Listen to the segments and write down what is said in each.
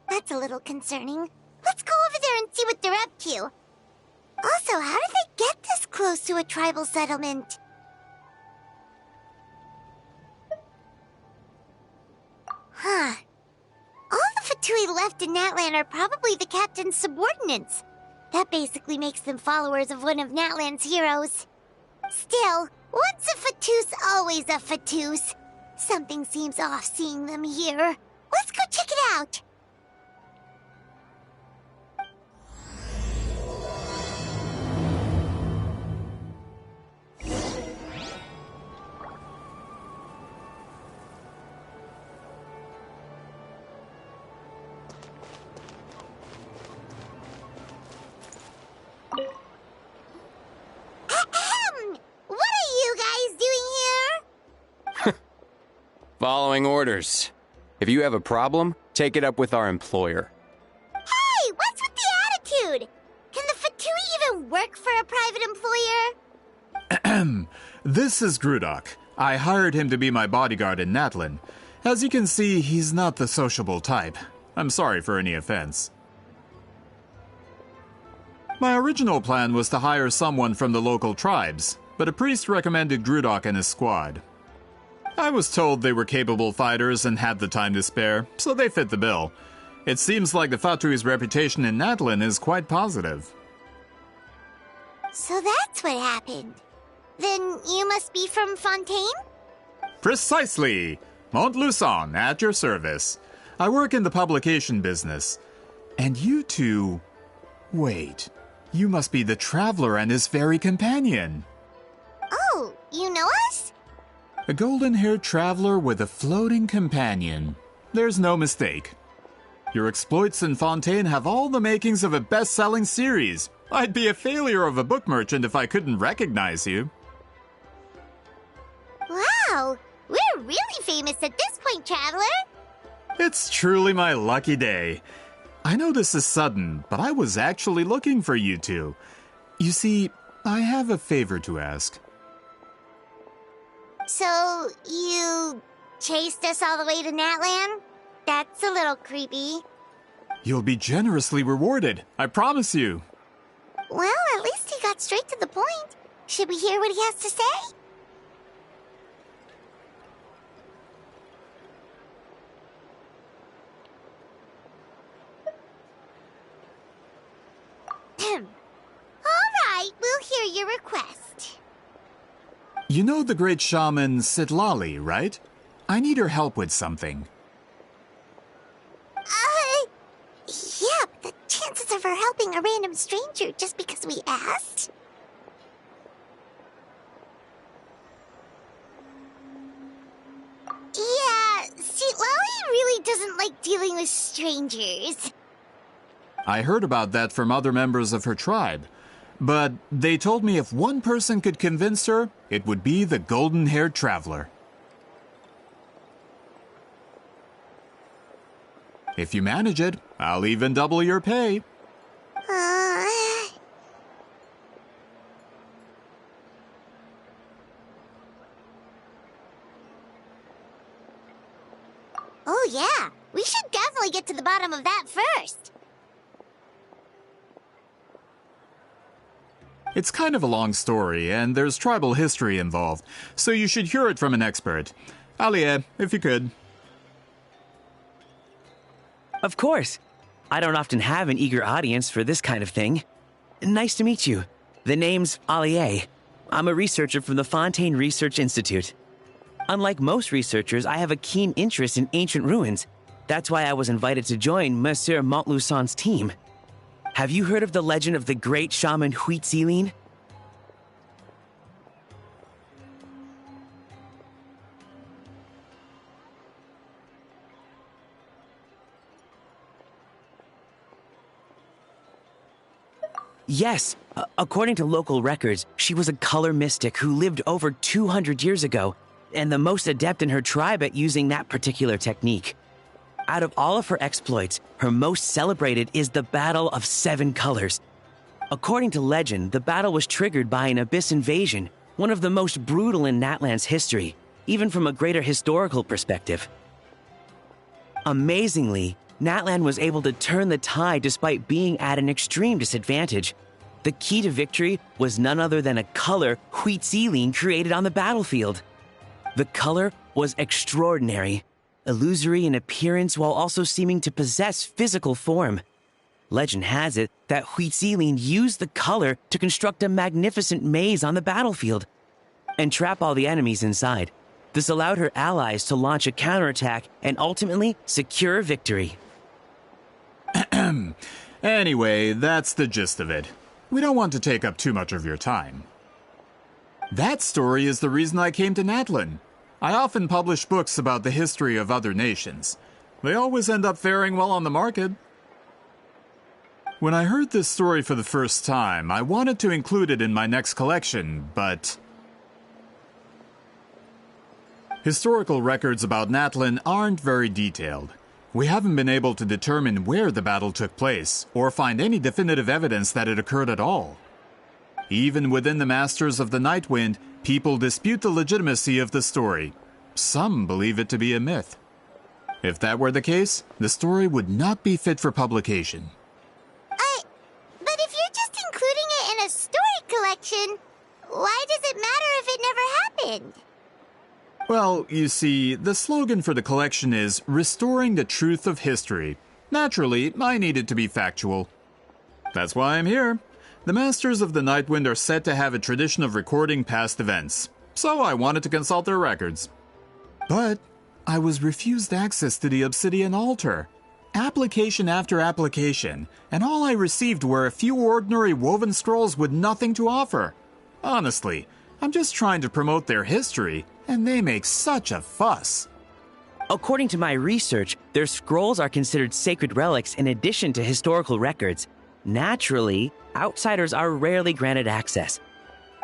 That's a little concerning. Let's go over there and see what they're up to. Also, how did they get this close to a tribal settlement? Huh. All the Fatui left in Natlan are probably the captain's subordinates. That basically makes them followers of one of Natlan's heroes. Still, once a Fatus, always a Fatus. Something seems off seeing them here. Let's go check it out. What are you guys doing here? Following orders. If you have a problem, take it up with our employer. Hey, what's with the attitude? Can the Fatui even work for a private employer? This is Grudok. I hired him to be my bodyguard in Natlan. As you can see, he's not the sociable type. I'm sorry for any offense. My original plan was to hire someone from the local tribes, but a priest recommended Grudok and his squad. I was told they were capable fighters and had the time to spare, so they fit the bill. It seems like the Fatui's reputation in Natlan is quite positive. So that's what happened. Then you must be from Fontaine? Precisely! Montluçon, at your service. I work in the publication business. And you two... Wait, you must be the Traveler and his fairy companion. Oh, you know us? A golden-haired traveler with a floating companion. There's no mistake. Your exploits in Fontaine have all the makings of a best-selling series. I'd be a failure of a book merchant if I couldn't recognize you. Wow, we're really famous at this point, Traveler. It's truly my lucky day. I know this is sudden, but I was actually looking for you two. You see, I have a favor to ask. So, you chased us all the way to Natlan? That's a little creepy. You'll be generously rewarded, I promise you. Well, at least he got straight to the point. Should we hear what he has to say? All right, we'll hear your request. You know the great shaman Sitlali, right? I need her help with something. Yeah, but the chances of her helping a random stranger just because we asked? Yeah, Sitlali really doesn't like dealing with strangers. I heard about that from other members of her tribe. But they told me if one person could convince her, it would be the golden-haired traveler. If you manage it, I'll even double your pay. Oh yeah, we should definitely get to the bottom of that first. It's kind of a long story, and there's tribal history involved, so you should hear it from an expert. Alie, if you could. Of course. I don't often have an eager audience for this kind of thing. Nice to meet you. The name's Alie. I'm a researcher from the Fontaine Research Institute. Unlike most researchers, I have a keen interest in ancient ruins. That's why I was invited to join Monsieur Montluçon's team. Have you heard of the legend of the great shaman Huitzilin? Yes, according to local records, she was a color mystic who lived over 200 years ago, and the most adept in her tribe at using that particular technique. Out of all of her exploits, her most celebrated is the Battle of Seven Colors. According to legend, the battle was triggered by an abyss invasion, one of the most brutal in Natlan's history, even from a greater historical perspective. Amazingly, Natlan was able to turn the tide despite being at an extreme disadvantage. The key to victory was none other than a color Huitzilin created on the battlefield. The color was extraordinary, illusory in appearance while also seeming to possess physical form. Legend has it that Huitzilin used the color to construct a magnificent maze on the battlefield and trap all the enemies inside. This allowed her allies to launch a counterattack and ultimately secure victory. Anyway, that's the gist of it. We don't want to take up too much of your time. That story is the reason I came to Natlan. I often publish books about the history of other nations. They always end up faring well on the market. When I heard this story for the first time, I wanted to include it in my next collection, but historical records about Natlan aren't very detailed. We haven't been able to determine where the battle took place, or find any definitive evidence that it occurred at all. Even within the Masters of the Nightwind, people dispute the legitimacy of the story. Some believe it to be a myth. If that were the case, the story would not be fit for publication. But if you're just including it in a story collection, why does it matter if it never happened? Well, you see, the slogan for the collection is Restoring the Truth of History. Naturally, I need it to be factual. That's why I'm here. The Masters of the Nightwind are said to have a tradition of recording past events, so I wanted to consult their records. But I was refused access to the Obsidian Altar. Application after application, and all I received were a few ordinary woven scrolls with nothing to offer. Honestly, I'm just trying to promote their history, and they make such a fuss. According to my research, their scrolls are considered sacred relics in addition to historical records. Naturally, outsiders are rarely granted access.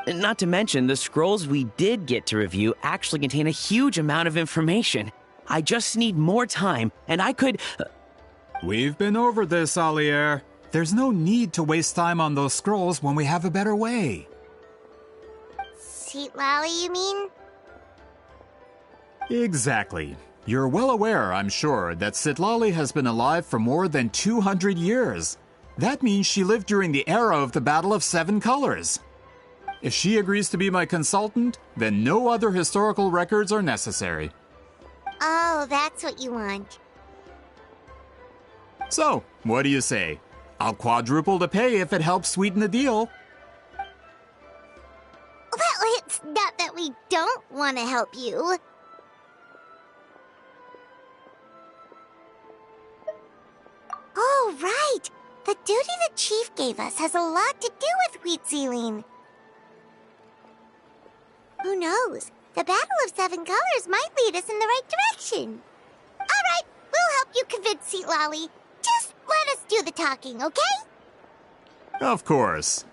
Not to mention, the scrolls we did get to review actually contain a huge amount of information. I just need more time, and I could... We've been over this, Alier. There's no need to waste time on those scrolls when we have a better way. Citlali, you mean? Exactly. You're well aware, I'm sure, that Citlali has been alive for more than 200 years. That means she lived during the era of the Battle of Seven Colors. If she agrees to be my consultant, then no other historical records are necessary. Oh, that's what you want. So, what do you say? I'll quadruple the pay if it helps sweeten the deal. Well, it's not that we don't want to help you. Oh, right! The duty the chief gave us has a lot to do with Huitzilin. Who knows? The Battle of Seven Colors might lead us in the right direction. All right, we'll help you convince Citlali. Just let us do the talking, okay? Of course.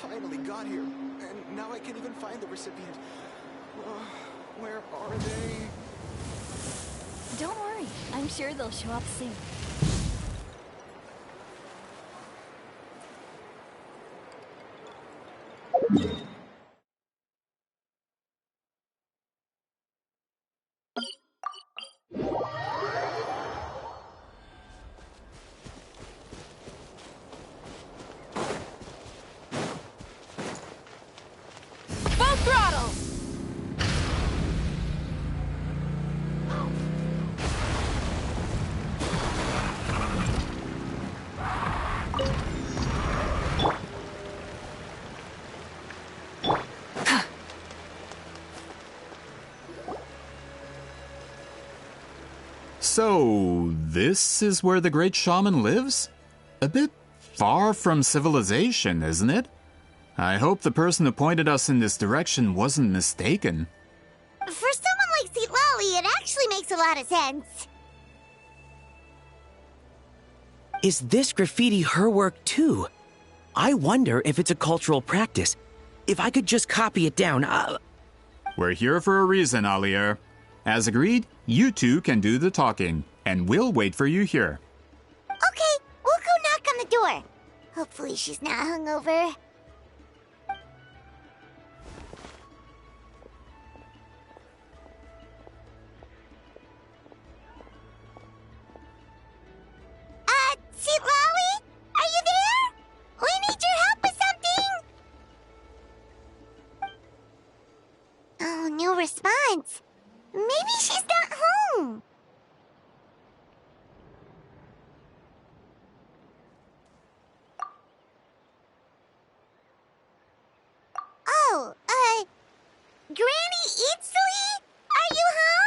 Finally got here, and now I can't even find the recipient. Where are they? Don't worry, I'm sure they'll show up soon. Full throttle! So, this is where the great shaman lives? A bit far from civilization, isn't it? I hope the person who pointed us in this direction wasn't mistaken. For someone like Lolly, it actually makes a lot of sense. Is this graffiti her work too? I wonder if it's a cultural practice. If I could just copy it down, We're here for a reason, Alier. As agreed, you two can do the talking, and we'll wait for you here. Okay, we'll go knock on the door. Hopefully she's not hungover. Lolly? Are you there? We need your help with something! Oh, no response. Maybe she's not home. Oh, Granny Itsui? Are you home?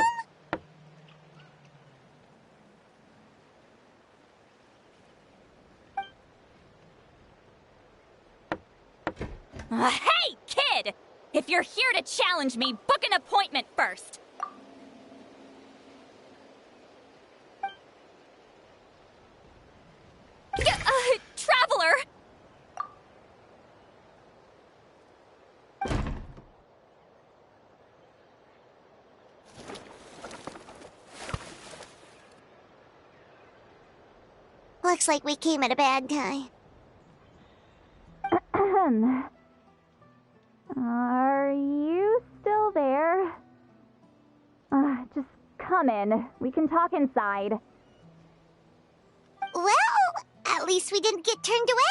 Hey, kid! If you're here to challenge me, book an appointment first. Traveler! Looks like we came at a bad time. Are you still there? Just come in. We can talk inside. Well, at least we didn't get turned away.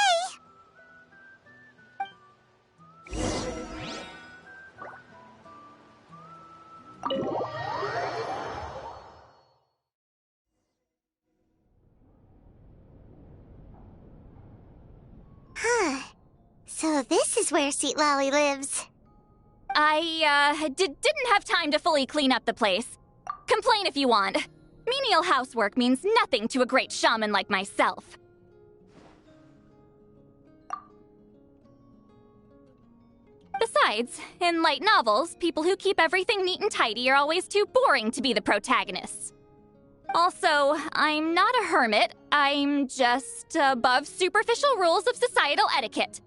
Huh. So this is where Lolly lives. I, didn't have time to fully clean up the place. Complain if you want. Menial housework means nothing to a great shaman like myself. Besides, in light novels, people who keep everything neat and tidy are always too boring to be the protagonists. Also, I'm not a hermit. I'm just above superficial rules of societal etiquette.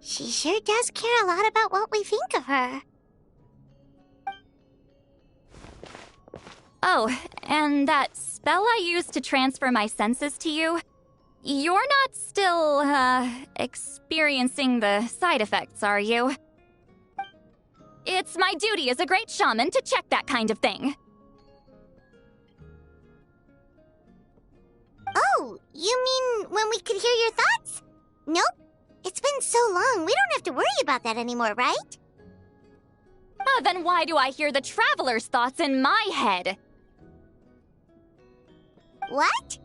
She sure does care a lot about what we think of her. Oh, and that spell I used to transfer my senses to you, you're not still, experiencing the side effects, are you? It's my duty as a great shaman to check that kind of thing. Oh, you mean when we could hear your thoughts? Nope. It's been so long, we don't have to worry about that anymore, right? Then why do I hear the traveler's thoughts in my head? What?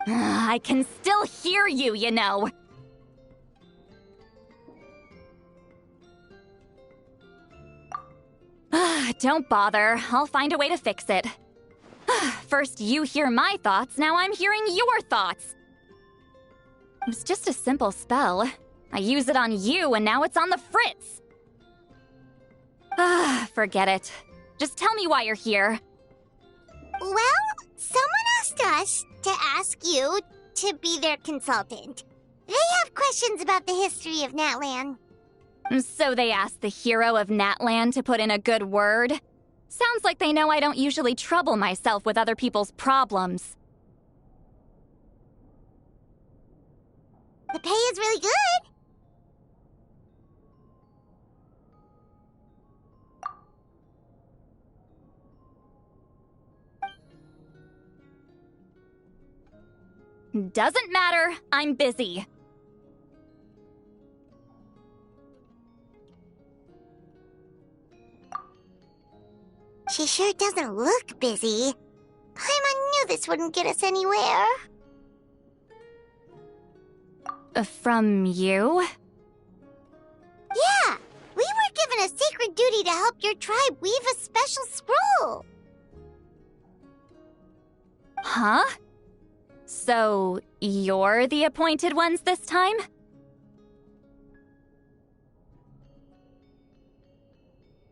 I can still hear you, you know. Don't bother. I'll find a way to fix it. First you hear my thoughts, now I'm hearing your thoughts. It was just a simple spell. I use it on you, and now it's on the Fritz. Forget it. Just tell me why you're here. Well, someone asked us to ask you to be their consultant. They have questions about the history of Natlan. So they asked the hero of Natlan to put in a good word? Sounds like they know I don't usually trouble myself with other people's problems. The pay is really good. Doesn't matter, I'm busy. She sure doesn't look busy. Paimon knew this wouldn't get us anywhere. From you? Yeah, we were given a sacred duty to help your tribe weave a special scroll. Huh? So, you're the appointed ones this time?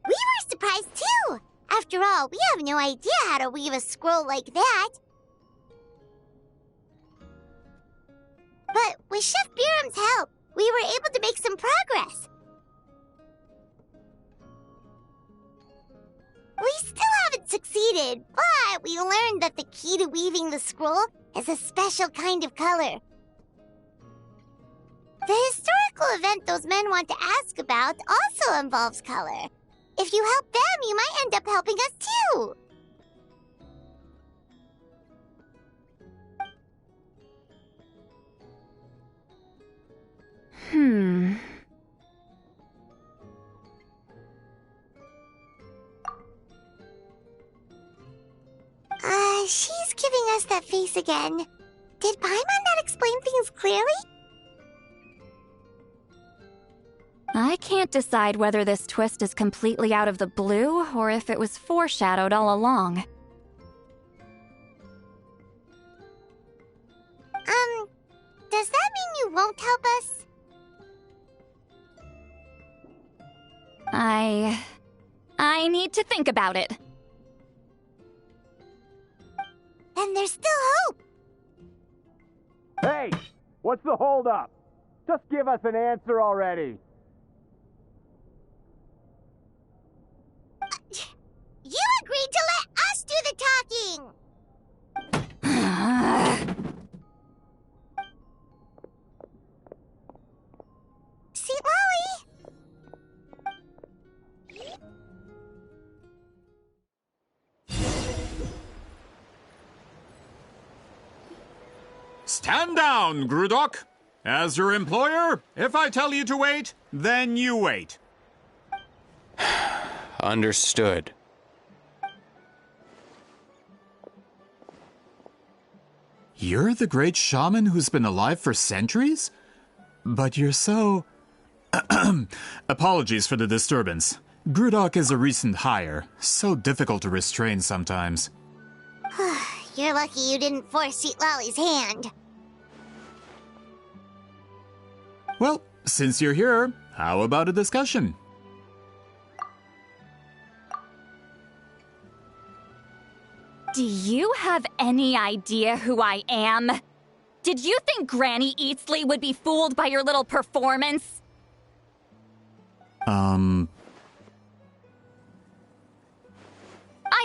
We were surprised too. After all, we have no idea how to weave a scroll like that. But with Chef Biram's help, we were able to make some progress. We still haven't succeeded, but we learned that the key to weaving the scroll is a special kind of color. The historical event those men want to ask about also involves color. If you help them, you might end up helping us too. She's giving us that face again. Did Paimon not explain things clearly? I can't decide whether this twist is completely out of the blue or if it was foreshadowed all along. Does that mean you won't help us? I need to think about it. Then there's still hope. Hey, what's the holdup? Just give us an answer already. You agreed to let us do the talking. Sweet Lolly. Stand down, Grudok. As your employer, if I tell you to wait, then you wait. Understood. You're the great shaman who's been alive for centuries? But you're so... Apologies for the disturbance. Grudok is a recent hire, so difficult to restrain sometimes. You're lucky you didn't force Sweet Lolly's hand. Well, since you're here, how about a discussion? Do you have any idea who I am? Did you think Granny Eatsley would be fooled by your little performance? I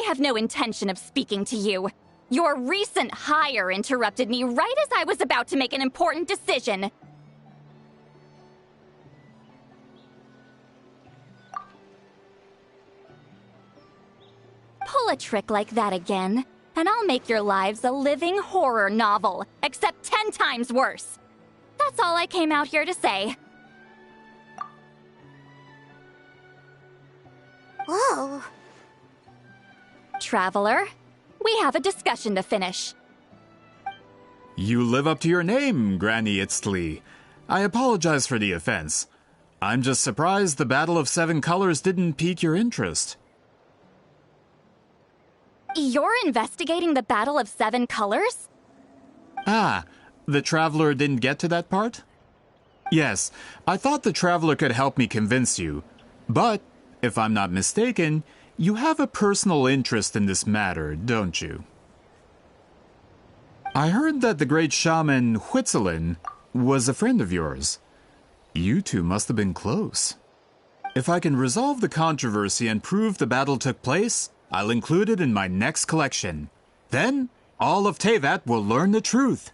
have no intention of speaking to you. Your recent hire interrupted me right as I was about to make an important decision. Pull a trick like that again, and I'll make your lives a living horror novel, except 10 times worse. That's all I came out here to say. Whoa. Traveler, we have a discussion to finish. You live up to your name, Granny Itztli. I apologize for the offense. I'm just surprised the Battle of Seven Colors didn't pique your interest. You're investigating the Battle of Seven Colors? Ah, the Traveler didn't get to that part? Yes, I thought the Traveler could help me convince you. But, if I'm not mistaken, you have a personal interest in this matter, don't you? I heard that the great shaman Mictlan was a friend of yours. You two must have been close. If I can resolve the controversy and prove the battle took place, I'll include it in my next collection. Then, all of Teyvat will learn the truth.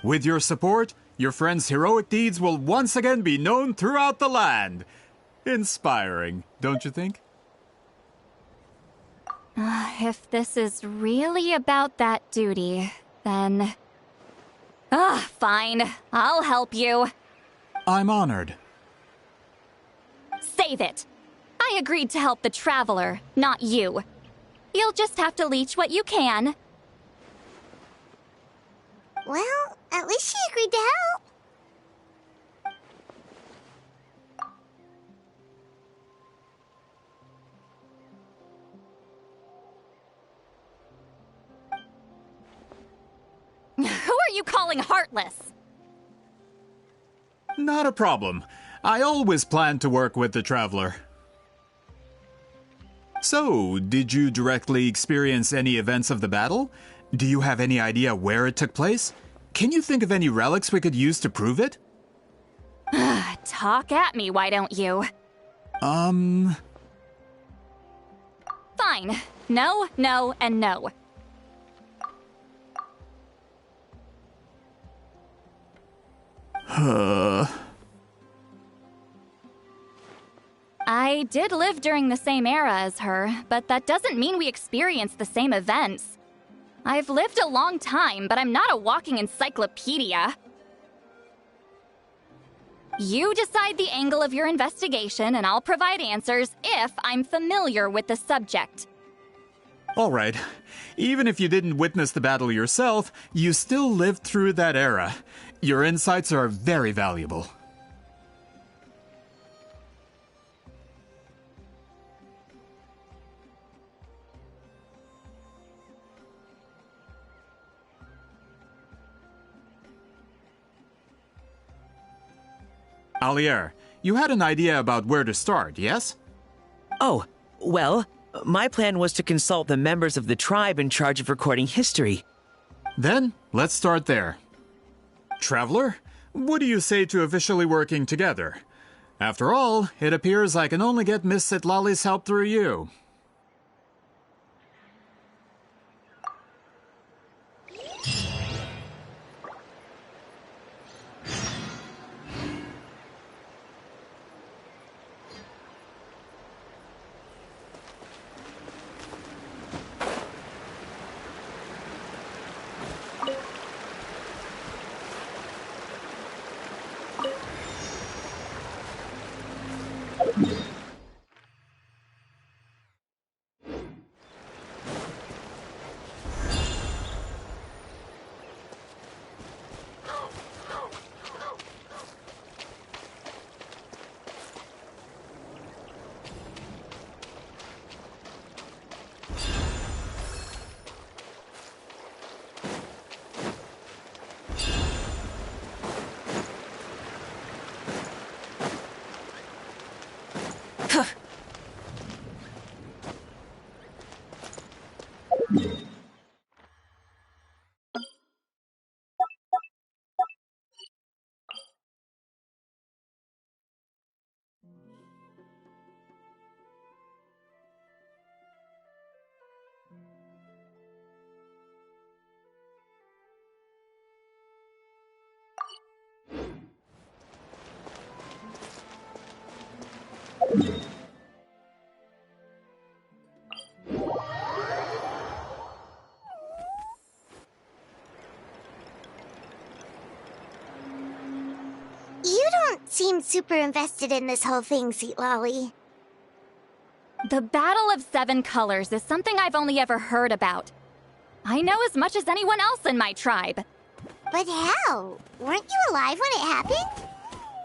With your support, your friend's heroic deeds will once again be known throughout the land. Inspiring, don't you think? If this is really about that duty, then... fine. I'll help you. I'm honored. Save it! I agreed to help the Traveler, not you. You'll just have to leech what you can. Well, at least she agreed to help. Who are you calling heartless? Not a problem. I always planned to work with the Traveler. So, did you directly experience any events of the battle? Do you have any idea where it took place? Can you think of any relics we could use to prove it? Talk at me, why don't you? Fine. No, no, and no. I did live during the same era as her, but that doesn't mean we experienced the same events. I've lived a long time, but I'm not a walking encyclopedia. You decide the angle of your investigation, and I'll provide answers if I'm familiar with the subject. Alright. Even if you didn't witness the battle yourself, you still lived through that era. Your insights are very valuable. Alier, you had an idea about where to start, yes? Oh, well, my plan was to consult the members of the tribe in charge of recording history. Then, let's start there. Traveler, what do you say to officially working together? After all, it appears I can only get Miss Citlali's help through you. You don't seem super invested in this whole thing, Citlali. The Battle of Seven Colors is something I've only ever heard about. I know as much as anyone else in my tribe. But how? Weren't you alive when it happened?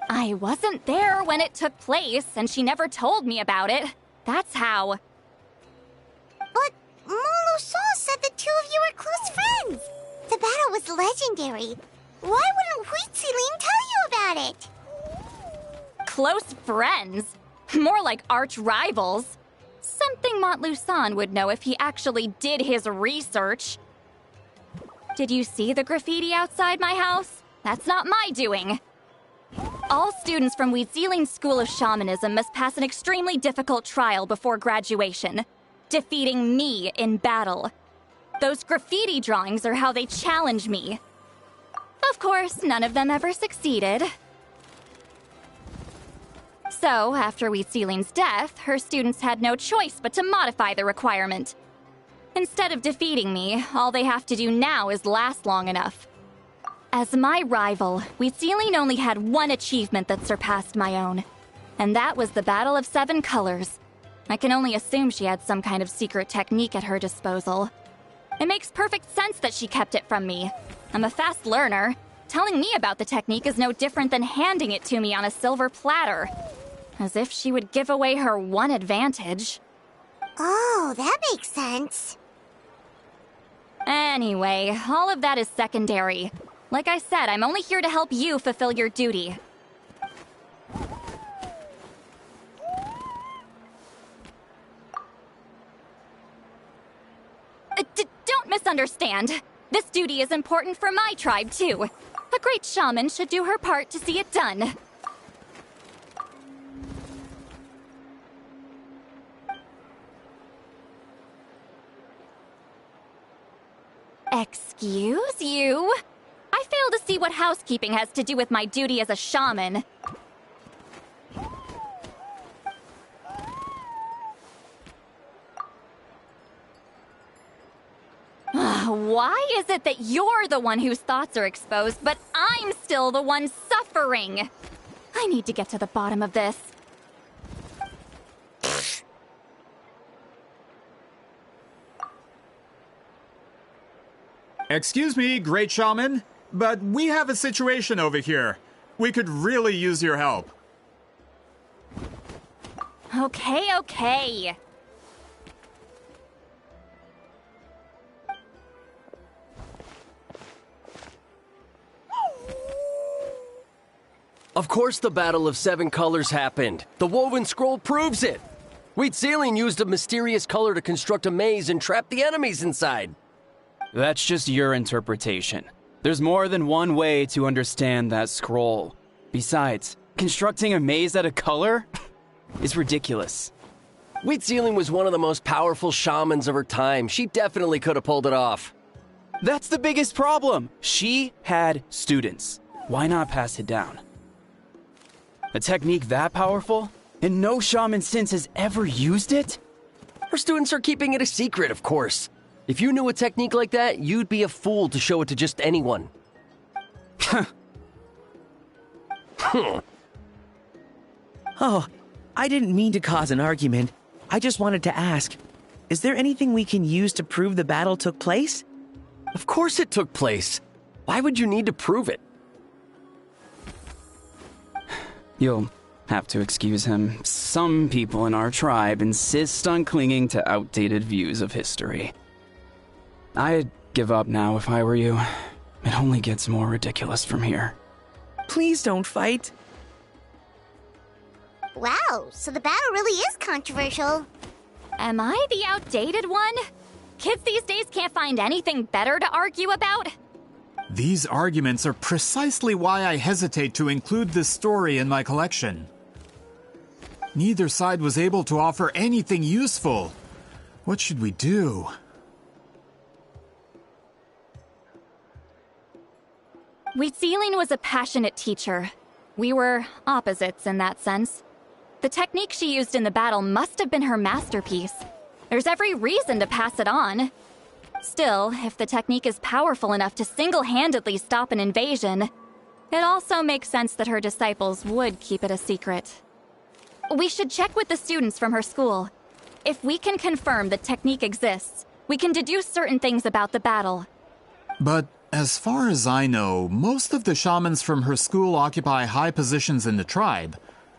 I wasn't there when it took place, and she never told me about it. That's how. But Molusaw said the two of you were close friends. The battle was legendary. Why wouldn't Huitziling tell you about it? Close friends? More like arch rivals. Something Montluçon would know if he actually did his research. Did you see the graffiti outside my house? That's not my doing. All students from Huitziling's School of Shamanism must pass an extremely difficult trial before graduation, defeating me in battle. Those graffiti drawings are how they challenge me. Of course, none of them ever succeeded. So, after Huitziling's death, her students had no choice but to modify the requirement. Instead of defeating me, all they have to do now is last long enough. As my rival, Huitziling only had one achievement that surpassed my own, and that was the Battle of Seven Colors. I can only assume she had some kind of secret technique at her disposal. It makes perfect sense that she kept it from me. I'm a fast learner. Telling me about the technique is no different than handing it to me on a silver platter. As if she would give away her one advantage. Oh, that makes sense. Anyway, all of that is secondary. Like I said, I'm only here to help you fulfill your duty. Don't misunderstand. This duty is important for my tribe, too. A great shaman should do her part to see it done. Excuse you? I fail to see what housekeeping has to do with my duty as a shaman. Why is it that you're the one whose thoughts are exposed, but I'm still the one suffering? I need to get to the bottom of this. Excuse me, Great Shaman, but we have a situation over here. We could really use your help. Okay. Of course the Battle of Seven Colors happened. The woven scroll proves it. Huitziling used a mysterious color to construct a maze and trap the enemies inside. That's just your interpretation. There's more than one way to understand that scroll. Besides, constructing a maze out of color is ridiculous. Huitziling was one of the most powerful shamans of her time. She definitely could have pulled it off. That's the biggest problem. She had students. Why not pass it down? A technique that powerful? And no shaman since has ever used it? Her students are keeping it a secret, of course. If you knew a technique like that, you'd be a fool to show it to just anyone. Oh, I didn't mean to cause an argument. I just wanted to ask, is there anything we can use to prove the battle took place? Of course it took place. Why would you need to prove it? You'll have to excuse him. Some people in our tribe insist on clinging to outdated views of history. I'd give up now if I were you. It only gets more ridiculous from here. Please don't fight. Wow, so the battle really is controversial. Am I the outdated one? Kids these days can't find anything better to argue about? These arguments are precisely why I hesitate to include this story in my collection. Neither side was able to offer anything useful. What should we do? Huitziling was a passionate teacher. We were opposites in that sense. The technique she used in the battle must have been her masterpiece. There's every reason to pass it on. Still, if the technique is powerful enough to single-handedly stop an invasion, it also makes sense that her disciples would keep it a secret. We should check with the students from her school. If we can confirm the technique exists, we can deduce certain things about the battle. But as far as I know, most of the shamans from her school occupy high positions in the tribe.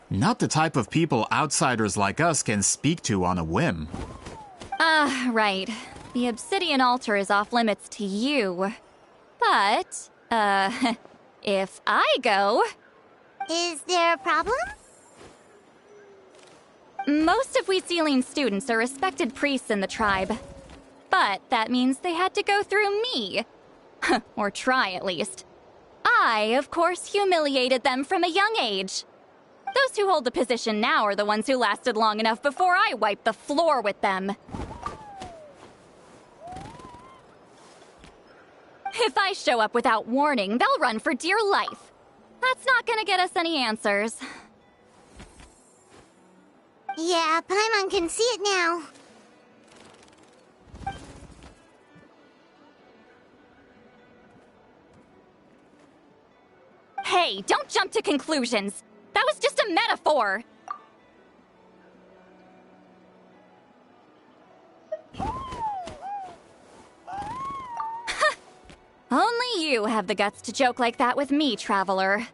Not the type of people outsiders like us can speak to on a whim. Right. The obsidian altar is off limits to you. But, if I go... Is there a problem? Most of Wheatsealing students are respected priests in the tribe. But that means they had to go through me. Or try, at least. I, of course, humiliated them from a young age. Those who hold the position now are the ones who lasted long enough before I wiped the floor with them. If I show up without warning, they'll run for dear life. That's not gonna get us any answers. Yeah, Paimon can see it now. Hey, don't jump to conclusions. That was just a metaphor. Only you have the guts to joke like that with me, Traveler.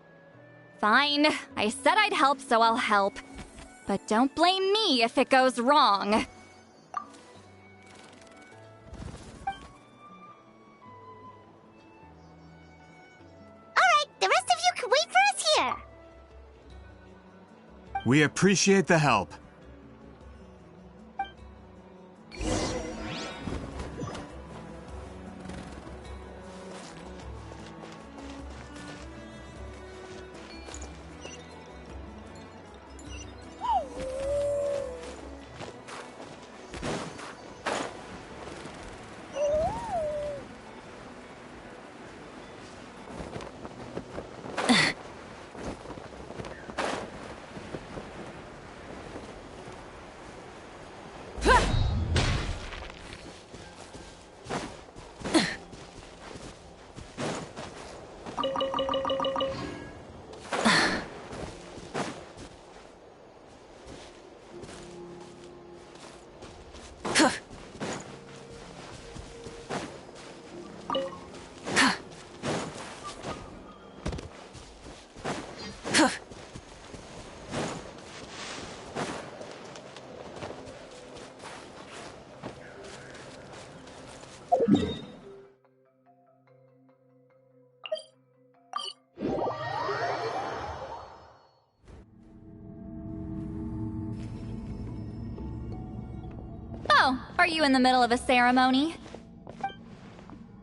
Fine, I said I'd help, so I'll help. But don't blame me if it goes wrong. Alright, the rest of you can wait for us here. We appreciate the help. Oh, are you in the middle of a ceremony?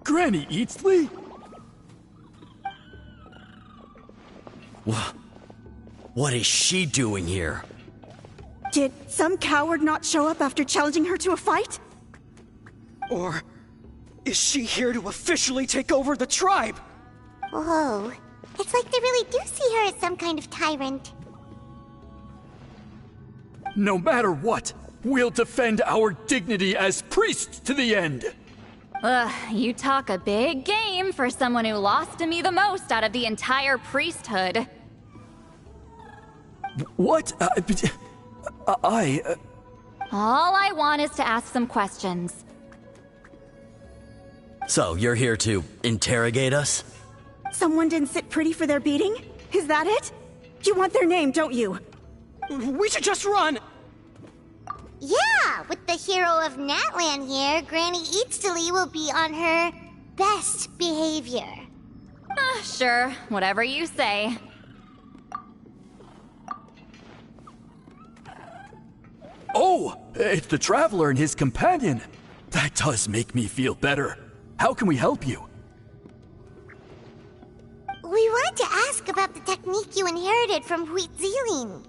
Granny Eatsley? What is she doing here? Did some coward not show up after challenging her to a fight? Or is she here to officially take over the tribe? Whoa. It's like they really do see her as some kind of tyrant. No matter what, we'll defend our dignity as priests to the end. Ugh, you talk a big game for someone who lost to me the most out of the entire priesthood. What? All I want is to ask some questions. So, you're here to interrogate us? Someone didn't sit pretty for their beating? Is that it? You want their name, don't you? We should just run! Yeah, with the hero of Natlan here, Granny Eatsley will be on her best behavior. Sure, whatever you say. Oh, it's the Traveler and his companion. That does make me feel better. How can we help you? We wanted to ask about the technique you inherited from Wheatsealing.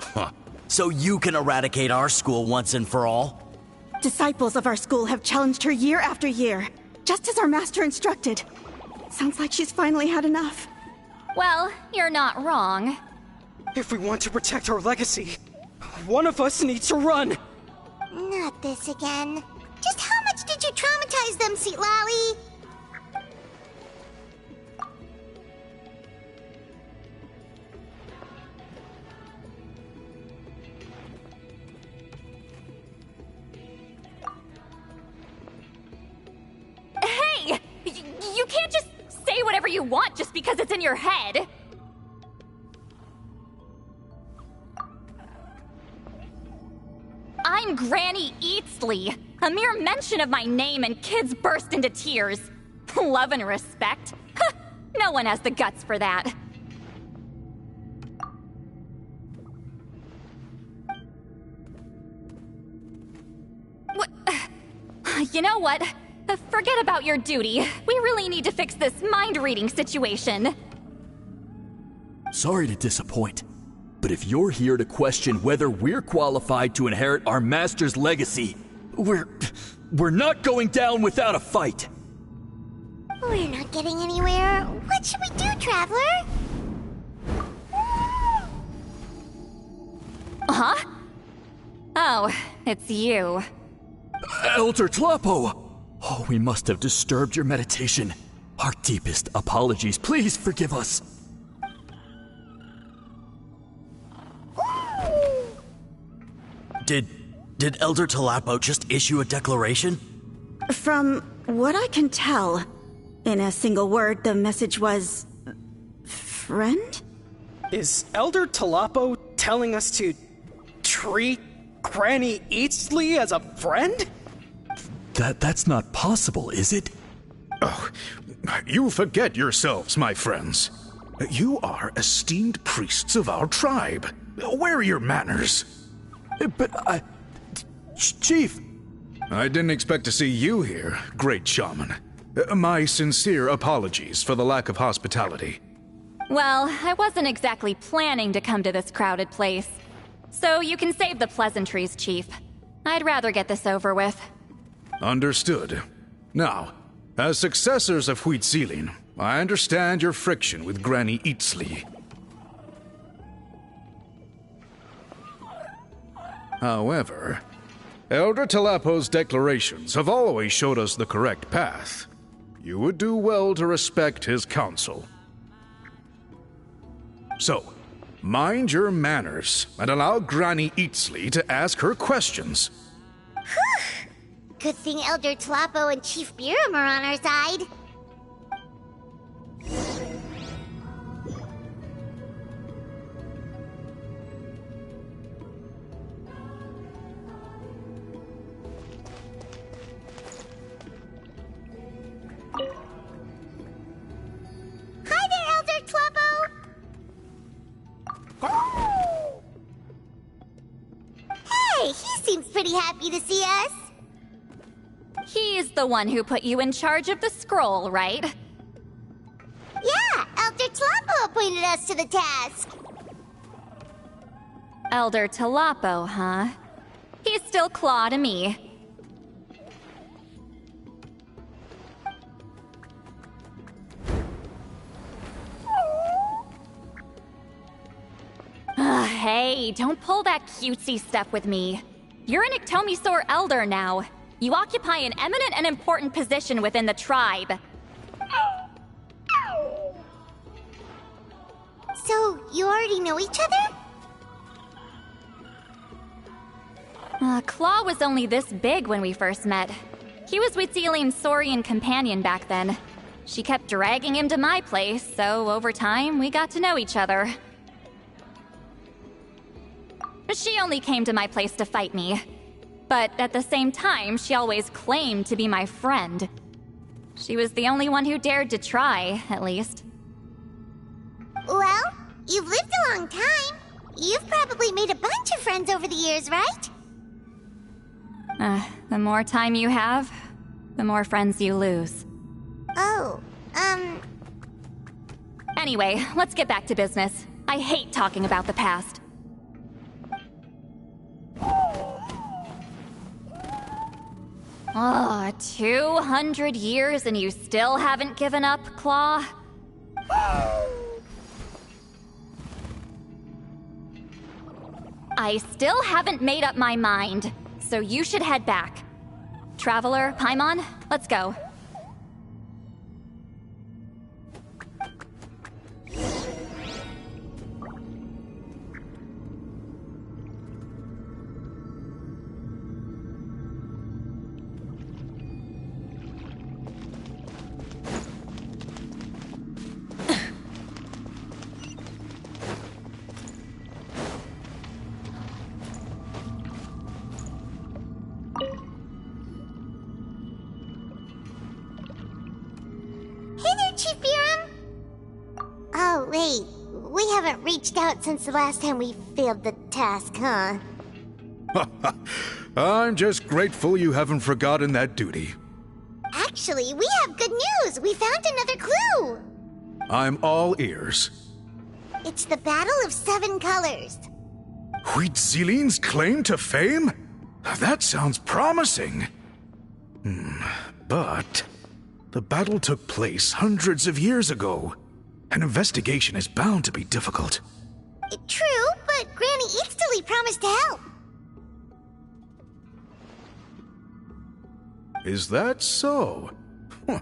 Huh. So you can eradicate our school once and for all? Disciples of our school have challenged her year after year, just as our master instructed. Sounds like she's finally had enough. Well, you're not wrong. If we want to protect our legacy, one of us needs to run! Not this again. Just how much did you traumatize them, Seatlally? Hey! You can't just say whatever you want just because it's in your head! I'm Granny Eatsley. A mere mention of my name and kids burst into tears. Love and respect? Huh, no one has the guts for that. What? You know what? Forget about your duty. We really need to fix this mind-reading situation. Sorry to disappoint, but if you're here to question whether we're qualified to inherit our master's legacy, we're not going down without a fight. We're not getting anywhere. What should we do, Traveler? Huh? Oh, it's you. Elder Tlapo! Oh, we must have disturbed your meditation. Our deepest apologies. Please forgive us. Did Elder Tlapo just issue a declaration? From what I can tell, in a single word, the message was... friend? Is Elder Tlapo telling us to treat Granny Eatsley as a friend? That's not possible, is it? Oh, you forget yourselves, my friends. You are esteemed priests of our tribe. Where are your manners? But Chief! I didn't expect to see you here, great shaman. My sincere apologies for the lack of hospitality. Well, I wasn't exactly planning to come to this crowded place. So you can save the pleasantries, Chief. I'd rather get this over with. Understood. Now, as successors of Huitzilin, I understand your friction with Granny Eatsley. However, Elder Tlapo's declarations have always showed us the correct path. You would do well to respect his counsel. So, mind your manners and allow Granny Eatsley to ask her questions. Good thing Elder Tlapo and Chief Biram are on our side. Hi there, Elder Tlapo! Hey, he seems pretty happy to see us. He's the one who put you in charge of the scroll, right? Yeah, Elder Tlapo appointed us to the task. Elder Tlapo, huh? He's still Claw to me. Hey, don't pull that cutesy stuff with me. You're an Iktomisaur Elder now. You occupy an eminent and important position within the tribe. So, you already know each other? Claw was only this big when we first met. He was Huitzilin's Saurian companion back then. She kept dragging him to my place, so over time, we got to know each other. She only came to my place to fight me. But at the same time, she always claimed to be my friend. She was the only one who dared to try, at least. Well, you've lived a long time. You've probably made a bunch of friends over the years, right? The more time you have, the more friends you lose. Oh, Anyway, let's get back to business. I hate talking about the past. 200 years and you still haven't given up, Claw? I still haven't made up my mind, so you should head back. Traveler, Paimon, let's go. Chief Biram? Oh, wait. We haven't reached out since the last time we failed the task, huh? I'm just grateful you haven't forgotten that duty. Actually, we have good news! We found another clue! I'm all ears. It's the Battle of Seven Colors. Huitzilin's claim to fame? That sounds promising. But the battle took place hundreds of years ago. An investigation is bound to be difficult. True, but Granny Easterly promised to help. Is that so? Huh.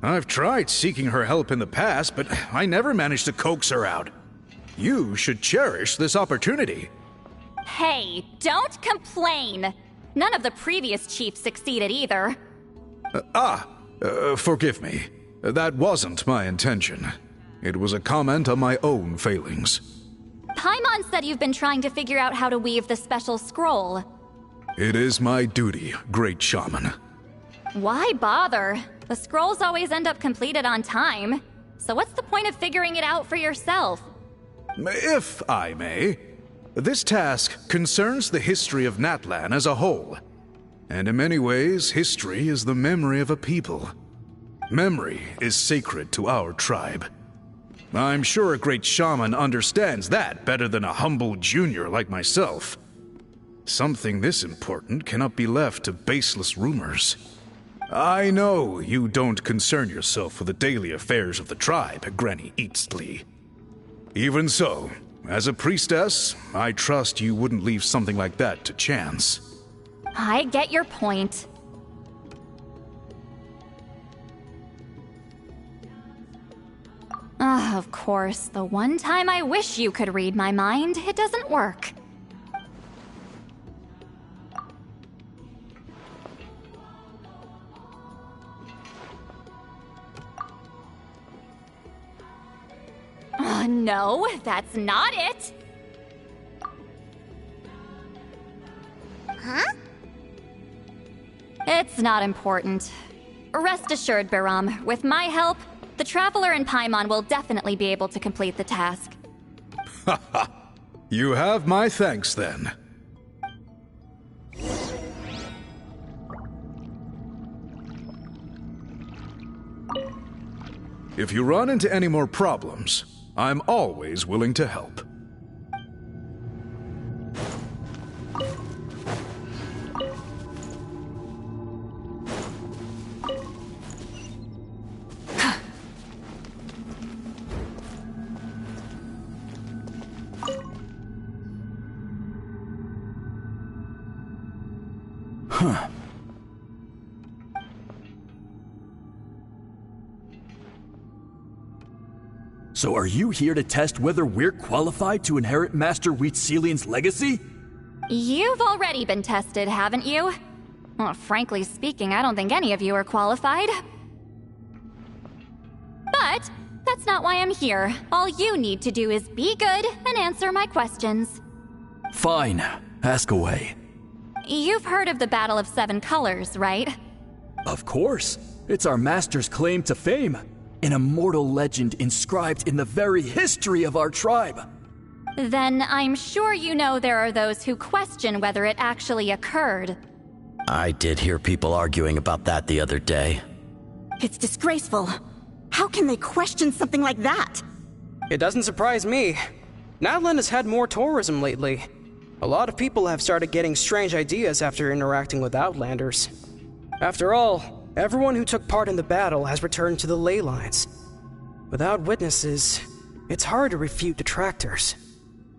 I've tried seeking her help in the past, but I never managed to coax her out. You should cherish this opportunity. Hey, don't complain! None of the previous chiefs succeeded either. Forgive me. That wasn't my intention. It was a comment on my own failings. Paimon said you've been trying to figure out how to weave the special scroll. It is my duty, great shaman. Why bother? The scrolls always end up completed on time. So what's the point of figuring it out for yourself? If I may, this task concerns the history of Natlan as a whole. And in many ways, history is the memory of a people. Memory is sacred to our tribe. I'm sure a great shaman understands that better than a humble junior like myself. Something this important cannot be left to baseless rumors. I know you don't concern yourself with the daily affairs of the tribe, Granny Easterly. Even so, as a priestess, I trust you wouldn't leave something like that to chance. I get your point. Of course, the one time I wish you could read my mind, it doesn't work. No, that's not it! Huh? It's not important. Rest assured, Biram, with my help, the Traveler and Paimon will definitely be able to complete the task. Haha. You have my thanks, then. If you run into any more problems, I'm always willing to help. Huh. So are you here to test whether we're qualified to inherit Master Huitzilin's legacy? You've already been tested, haven't you? Well, frankly speaking, I don't think any of you are qualified. But that's not why I'm here. All you need to do is be good and answer my questions. Fine. Ask away. You've heard of the Battle of Seven Colors, right? Of course. It's our master's claim to fame. An immortal legend inscribed in the very history of our tribe. Then I'm sure you know there are those who question whether it actually occurred. I did hear people arguing about that the other day. It's disgraceful. How can they question something like that? It doesn't surprise me. Natlan has had more tourism lately. A lot of people have started getting strange ideas after interacting with Outlanders. After all, everyone who took part in the battle has returned to the ley lines. Without witnesses, it's hard to refute detractors.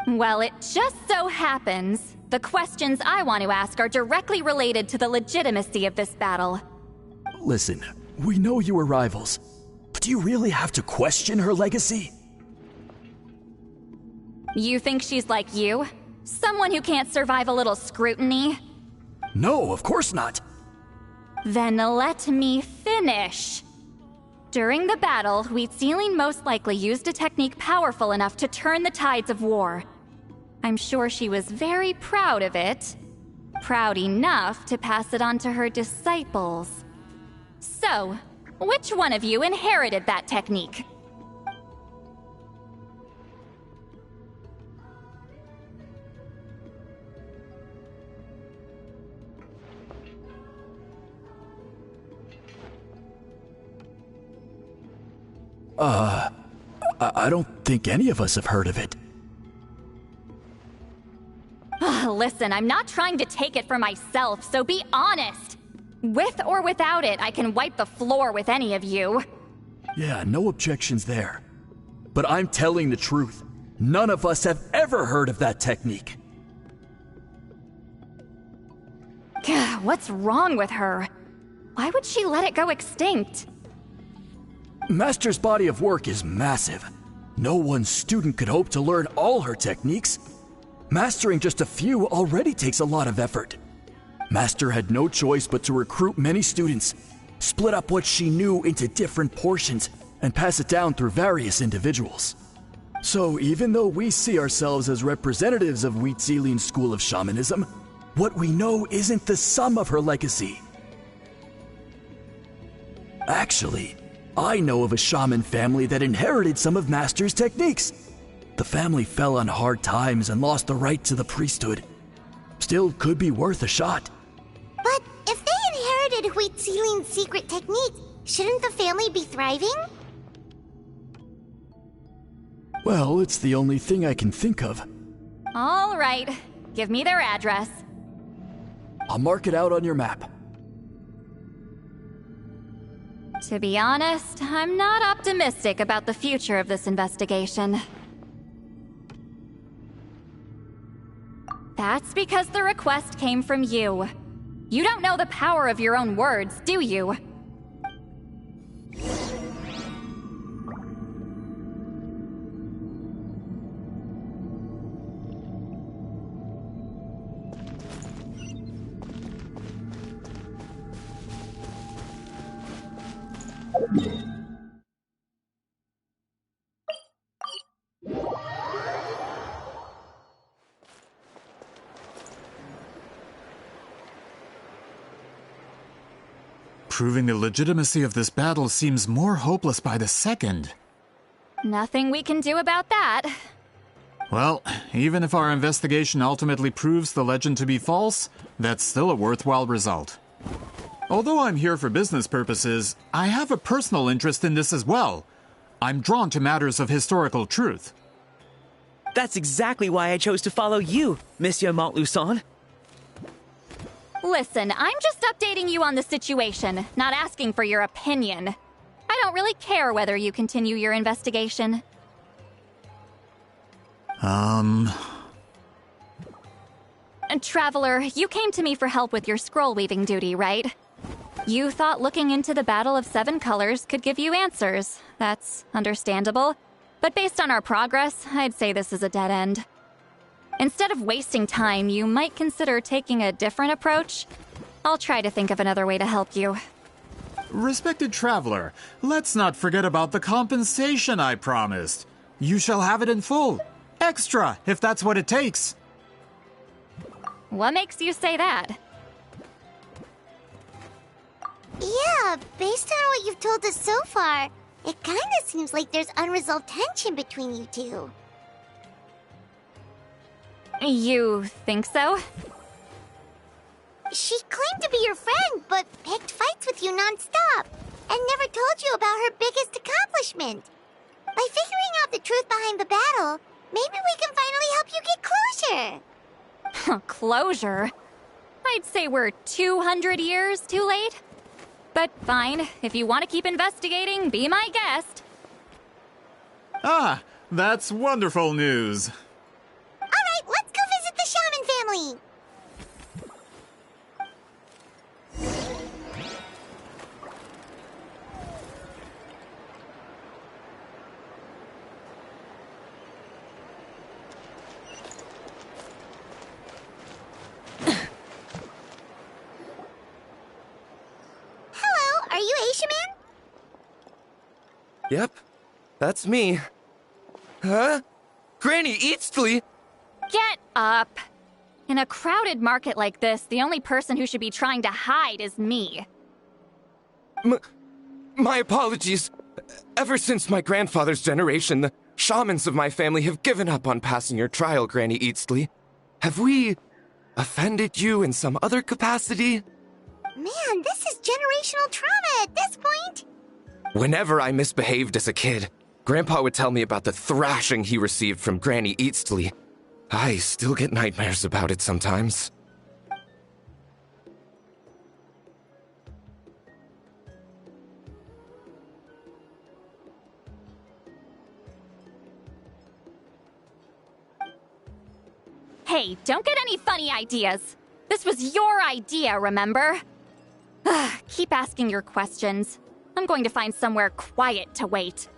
Well, it just so happens the questions I want to ask are directly related to the legitimacy of this battle. Listen, we know you were rivals, but do you really have to question her legacy? You think she's like you? Someone who can't survive a little scrutiny? No, of course not. Then let me finish. During the battle, Huitzilin most likely used a technique powerful enough to turn the tides of war. I'm sure she was very proud of it. Proud enough to pass it on to her disciples. So, which one of you inherited that technique? I don't think any of us have heard of it. Listen, I'm not trying to take it for myself, so be honest. With or without it, I can wipe the floor with any of you. Yeah, no objections there. But I'm telling the truth. None of us have ever heard of that technique. What's wrong with her? Why would she let it go extinct? Master's body of work is massive. No one student could hope to learn all her techniques. Mastering just a few already takes a lot of effort. Master had no choice but to recruit many students, split up what she knew into different portions, and pass it down through various individuals. So even though we see ourselves as representatives of Wheatzilian's school of shamanism, what we know isn't the sum of her legacy. Actually, I know of a shaman family that inherited some of Master's techniques. The family fell on hard times and lost the right to the priesthood. Still could be worth a shot. But if they inherited Wheatzilian's secret techniques, shouldn't the family be thriving? Well, it's the only thing I can think of. All right, give me their address. I'll mark it out on your map. To be honest, I'm not optimistic about the future of this investigation. That's because the request came from you. You don't know the power of your own words, do you? Proving the legitimacy of this battle seems more hopeless by the second. Nothing we can do about that. Well, even if our investigation ultimately proves the legend to be false, that's still a worthwhile result. Although I'm here for business purposes, I have a personal interest in this as well. I'm drawn to matters of historical truth. That's exactly why I chose to follow you, Monsieur Montluçon. Listen, I'm just updating you on the situation, not asking for your opinion. I don't really care whether you continue your investigation. Traveler, you came to me for help with your scroll weaving duty, right? You thought looking into the Battle of Seven Colors could give you answers. That's understandable. But based on our progress, I'd say this is a dead end. Instead of wasting time, you might consider taking a different approach. I'll try to think of another way to help you. Respected traveler, let's not forget about the compensation I promised. You shall have it in full. Extra, if that's what it takes. What makes you say that? Yeah, based on what you've told us so far, it kinda seems like there's unresolved tension between you two. You think so? She claimed to be your friend, but picked fights with you non-stop, and never told you about her biggest accomplishment. By figuring out the truth behind the battle, maybe we can finally help you get closure. Closure? I'd say we're 200 years too late. But fine, if you want to keep investigating, be my guest. Ah, that's wonderful news. Alright, let's go visit the shaman family. Hello, are you Aisha Man? Yep, that's me. Huh? Granny Eastly? Get up! In a crowded market like this, the only person who should be trying to hide is me. My apologies. Ever since my grandfather's generation, the shamans of my family have given up on passing your trial, Granny Eastly. Have we offended you in some other capacity? Man, this is generational trauma at this point. Whenever I misbehaved as a kid, Grandpa would tell me about the thrashing he received from Granny Eastly. I still get nightmares about it sometimes. Hey, don't get any funny ideas. This was your idea, remember? Keep asking your questions. I'm going to find somewhere quiet to wait.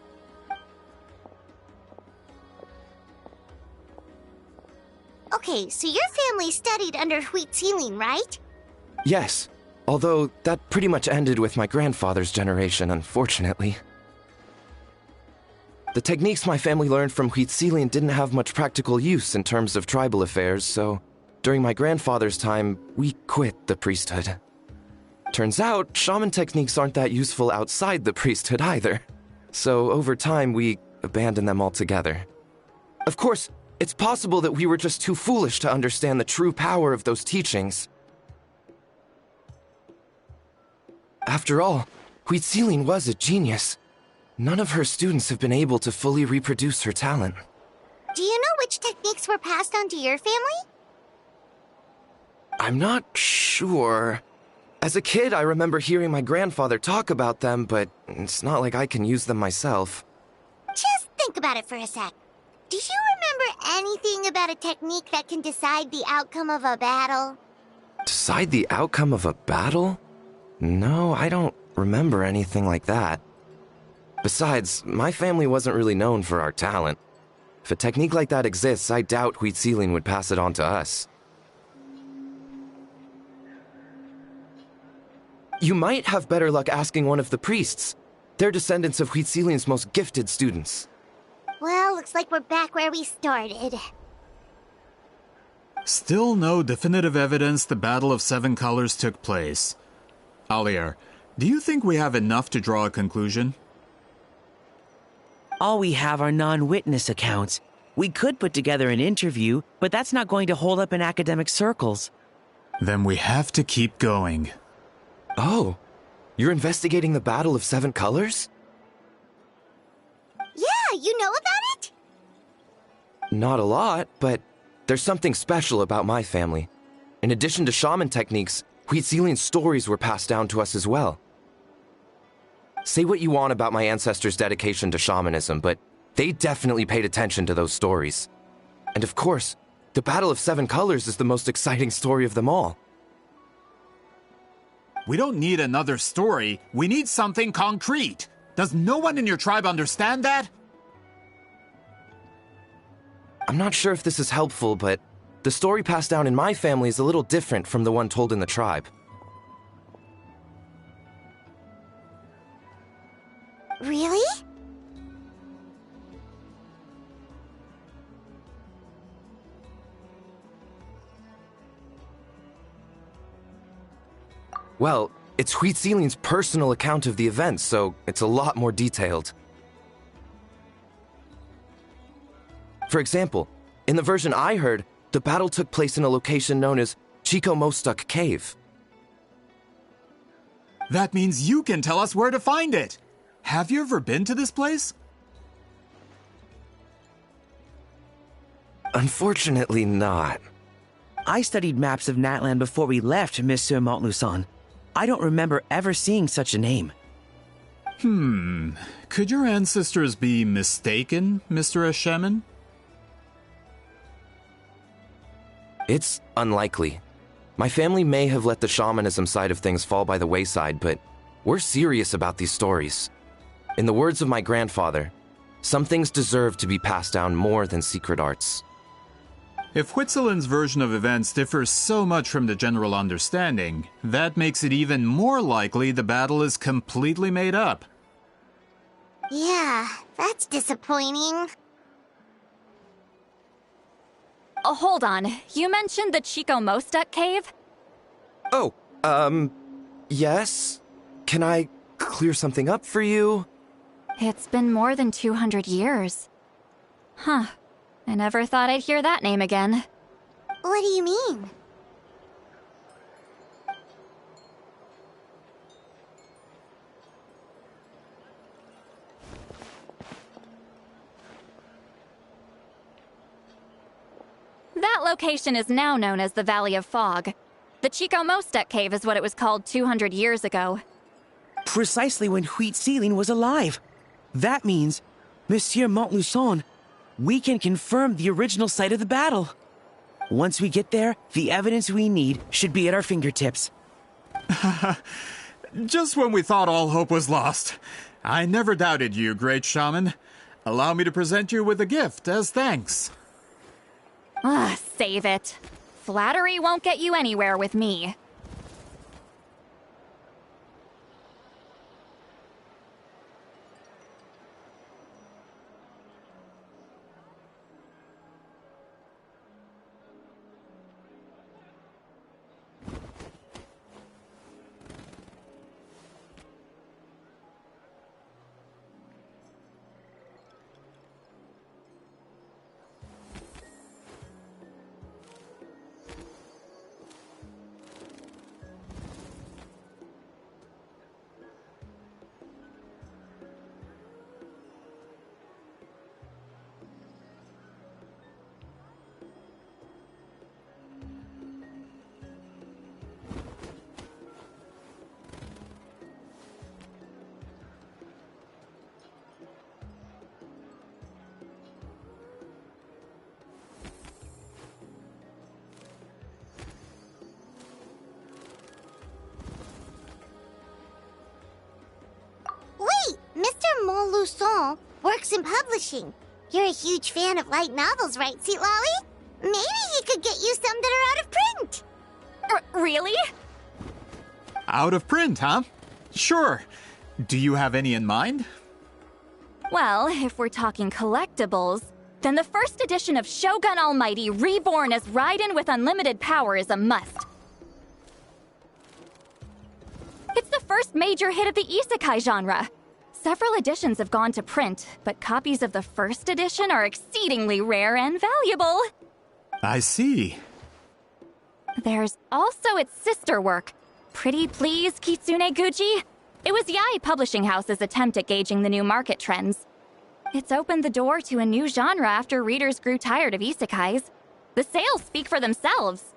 Okay, so your family studied under Huitzilin, right? Yes, although that pretty much ended with my grandfather's generation, unfortunately. The techniques my family learned from Huitzilin didn't have much practical use in terms of tribal affairs, so during my grandfather's time, we quit the priesthood. Turns out, shaman techniques aren't that useful outside the priesthood either. So over time, we abandoned them altogether. Of course, it's possible that we were just too foolish to understand the true power of those teachings. After all, Huitzilin was a genius. None of her students have been able to fully reproduce her talent. Do you know which techniques were passed on to your family? I'm not sure. As a kid, I remember hearing my grandfather talk about them, but it's not like I can use them myself. Just think about it for a sec. Do you remember anything about a technique that can decide the outcome of a battle? Decide the outcome of a battle? No, I don't remember anything like that. Besides, my family wasn't really known for our talent. If a technique like that exists, I doubt Huitzilin would pass it on to us. You might have better luck asking one of the priests. They're descendants of Huitzilin's most gifted students. Well, looks like we're back where we started. Still no definitive evidence the Battle of Seven Colors took place. Alier, do you think we have enough to draw a conclusion? All we have are non-witness accounts. We could put together an interview, but that's not going to hold up in academic circles. Then we have to keep going. Oh, you're investigating the Battle of Seven Colors? Yeah, you know about it? Not a lot, but there's something special about my family. In addition to shaman techniques, Huitzilin's stories were passed down to us as well. Say what you want about my ancestors' dedication to shamanism, but they definitely paid attention to those stories. And of course, the Battle of Seven Colors is the most exciting story of them all. We don't need another story. We need something concrete. Does no one in your tribe understand that? I'm not sure if this is helpful, but the story passed down in my family is a little different from the one told in the tribe. Really? Well, it's Huitzilin's personal account of the events, so it's a lot more detailed. For example, in the version I heard, the battle took place in a location known as Chico Mostuk Cave. That means you can tell us where to find it. Have you ever been to this place? Unfortunately not. I studied maps of Natlan before we left, Monsieur Montluçon. I don't remember ever seeing such a name. Could your ancestors be mistaken, Mr. Eshemin? It's unlikely. My family may have let the shamanism side of things fall by the wayside, but we're serious about these stories. In the words of my grandfather, some things deserve to be passed down more than secret arts. If Huitzilin's version of events differs so much from the general understanding, that makes it even more likely the battle is completely made up. Yeah, that's disappointing. Oh, hold on. You mentioned the Chico Mostuk cave? Oh, yes? Can I clear something up for you. It's been more than 200 years. Huh. I never thought I'd hear that name again. What do you mean? That location is now known as the Valley of Fog. The Chico Mostek Cave is what it was called 200 years ago. Precisely when Wheat Ceiling was alive. That means, Monsieur Montluçon, we can confirm the original site of the battle. Once we get there, the evidence we need should be at our fingertips. Just when we thought all hope was lost. I never doubted you, great shaman. Allow me to present you with a gift as thanks. Save it. Flattery won't get you anywhere with me. Wait, Mr. Montluçon works in publishing. You're a huge fan of light novels, right, Sweet Lolly? Maybe he could get you some that are out of print. Really? Out of print, huh? Sure. Do you have any in mind? Well, if we're talking collectibles, then the first edition of Shogun Almighty Reborn as Raiden with unlimited power is a must. It's the first major hit of the isekai genre. Several editions have gone to print, but copies of the first edition are exceedingly rare and valuable. I see. There's also its sister work, Pretty Please Kitsune Guji. It was Yae Publishing House's attempt at gauging the new market trends. It's opened the door to a new genre after readers grew tired of isekais. The sales speak for themselves.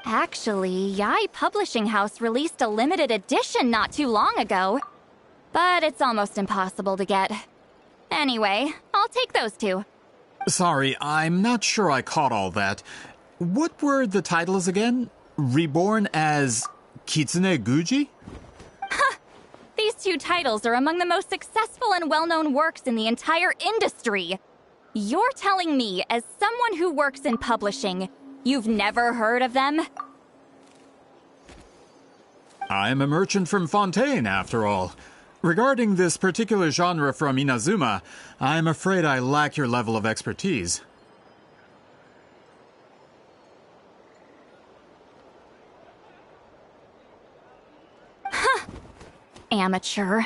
Actually, Yae Publishing House released a limited edition not too long ago. But it's almost impossible to get. Anyway, I'll take those two. Sorry, I'm not sure I caught all that. What were the titles again? Reborn as Kitsune Guji? These two titles are among the most successful and well-known works in the entire industry. You're telling me, as someone who works in publishing, you've never heard of them? I'm a merchant from Fontaine, after all. Regarding this particular genre from Inazuma, I'm afraid I lack your level of expertise. Amateur.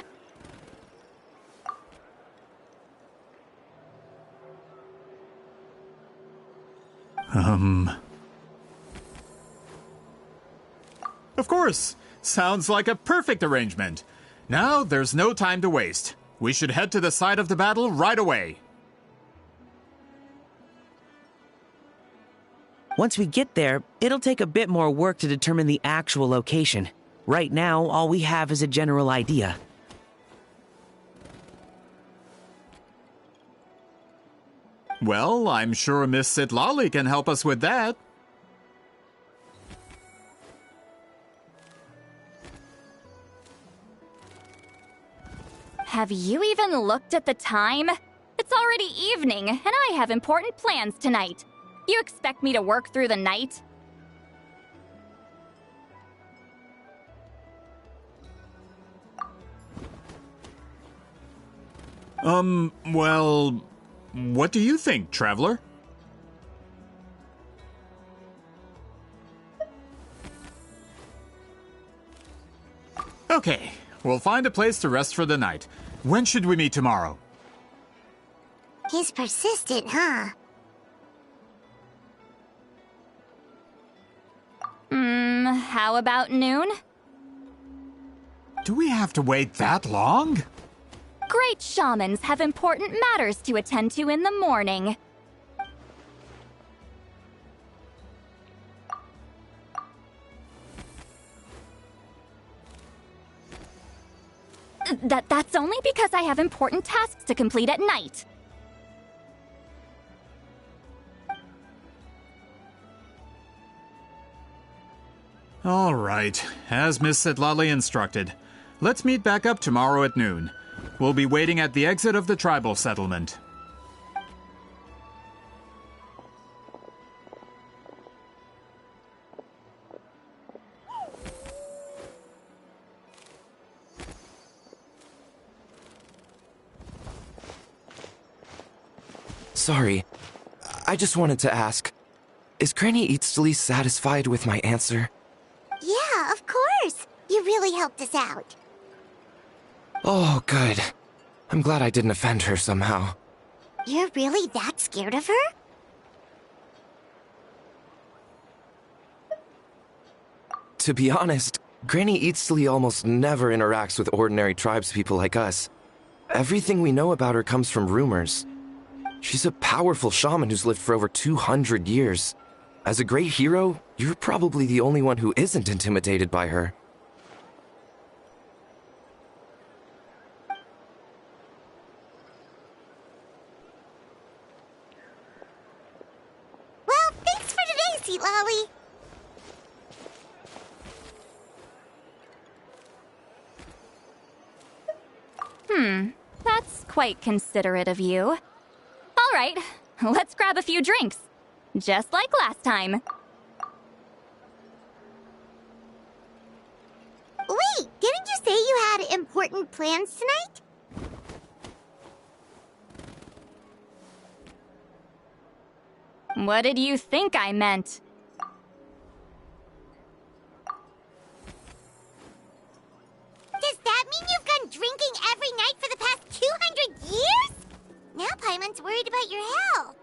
Of course. Sounds like a perfect arrangement. Now, there's no time to waste. We should head to the site of the battle right away. Once we get there, it'll take a bit more work to determine the actual location. Right now, all we have is a general idea. Well, I'm sure Miss Sitlali can help us with that. Have you even looked at the time? It's already evening, and I have important plans tonight. You expect me to work through the night? Well, what do you think, Traveler? Okay, We'll find a place to rest for the night. When should we meet tomorrow? He's persistent, huh? How about noon? Do we have to wait that long? Great shamans have important matters to attend to in the morning. That's only because I have important tasks to complete at night. All right, as Miss Sitlali instructed. Let's meet back up tomorrow at noon. We'll be waiting at the exit of the tribal settlement. Sorry, I just wanted to ask, is Granny Eatsley satisfied with my answer? Yeah, of course. You really helped us out. Oh, good. I'm glad I didn't offend her somehow. You're really that scared of her? To be honest, Granny Eatsley almost never interacts with ordinary tribespeople like us. Everything we know about her comes from rumors. She's a powerful shaman who's lived for over 200 years. As a great hero, you're probably the only one who isn't intimidated by her. Well, thanks for today, Sweet Lolly. That's quite considerate of you. All right, let's grab a few drinks. Just like last time. Wait, didn't you say you had important plans tonight? What did you think I meant? Does that mean you've gone drinking every night for the past 200 years? Now Paimon's worried about your health.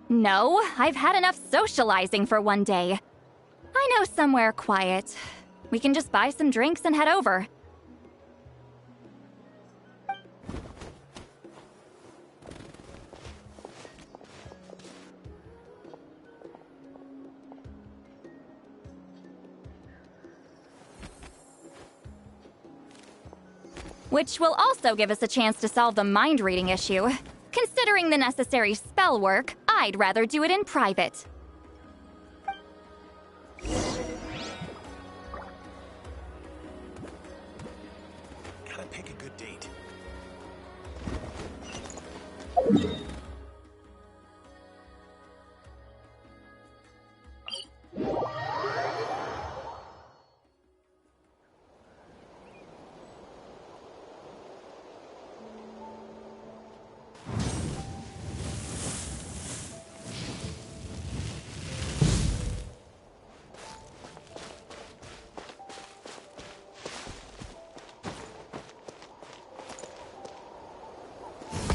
No, I've had enough socializing for one day. I know somewhere quiet. We can just buy some drinks and head over. Which will also give us a chance to solve the mind reading issue. Considering the necessary spell work, I'd rather do it in private. Gotta pick a good date.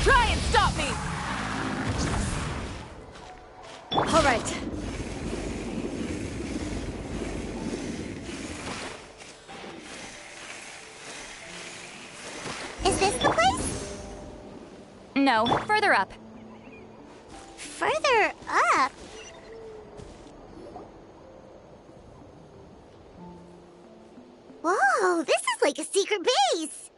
Try and stop me! All right. Is this the place? No, further up. Further up? Whoa, this is like a secret base.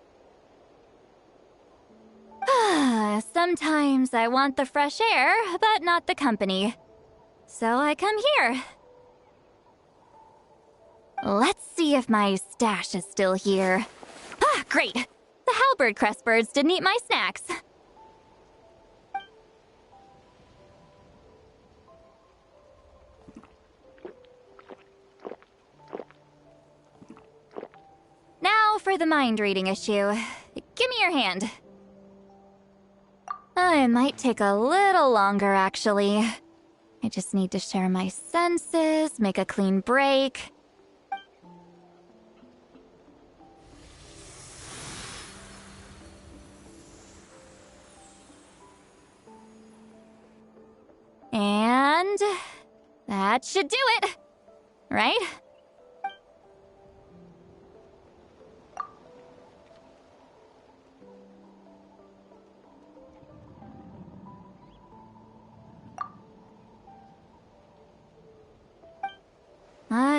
Sometimes I want the fresh air, but not the company. So I come here. Let's see if my stash is still here. Ah, great! The halberd crest birds didn't eat my snacks. Now for the mind reading issue. Give me your hand. It might take a little longer, actually. I just need to share my senses, make a clean break. And that should do it, right?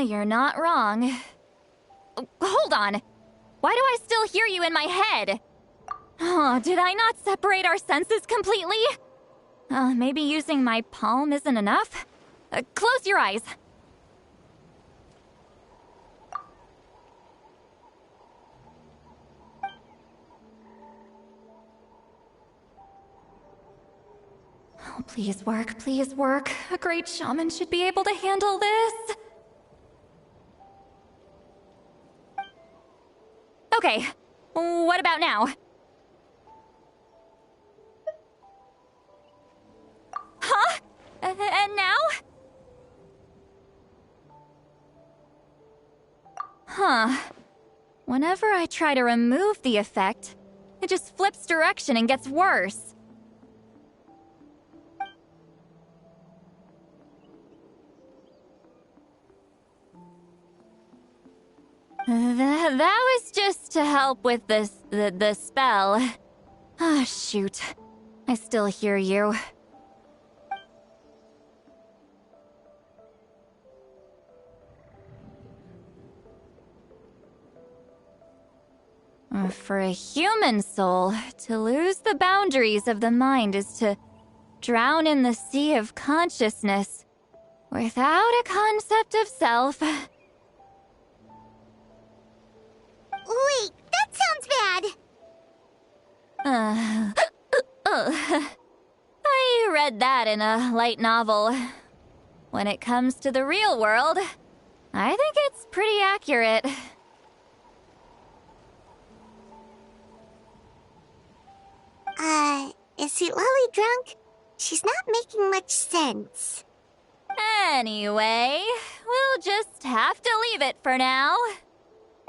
You're not wrong. Hold on. Why do I still hear you in my head? Oh, did I not separate our senses completely? Maybe using my palm isn't enough? Close your eyes. Oh, please work, please work. A great shaman should be able to handle this. Okay, what about now? Huh? And now? Huh. Whenever I try to remove the effect, it just flips direction and gets worse. That was just to help with the spell. Ah, shoot. I still hear you. For a human soul, to lose the boundaries of the mind is to drown in the sea of consciousness without a concept of self. Wait, that sounds bad. I read that in a light novel. When it comes to the real world, I think it's pretty accurate. Is Lolly drunk? She's not making much sense. Anyway, we'll just have to leave it for now.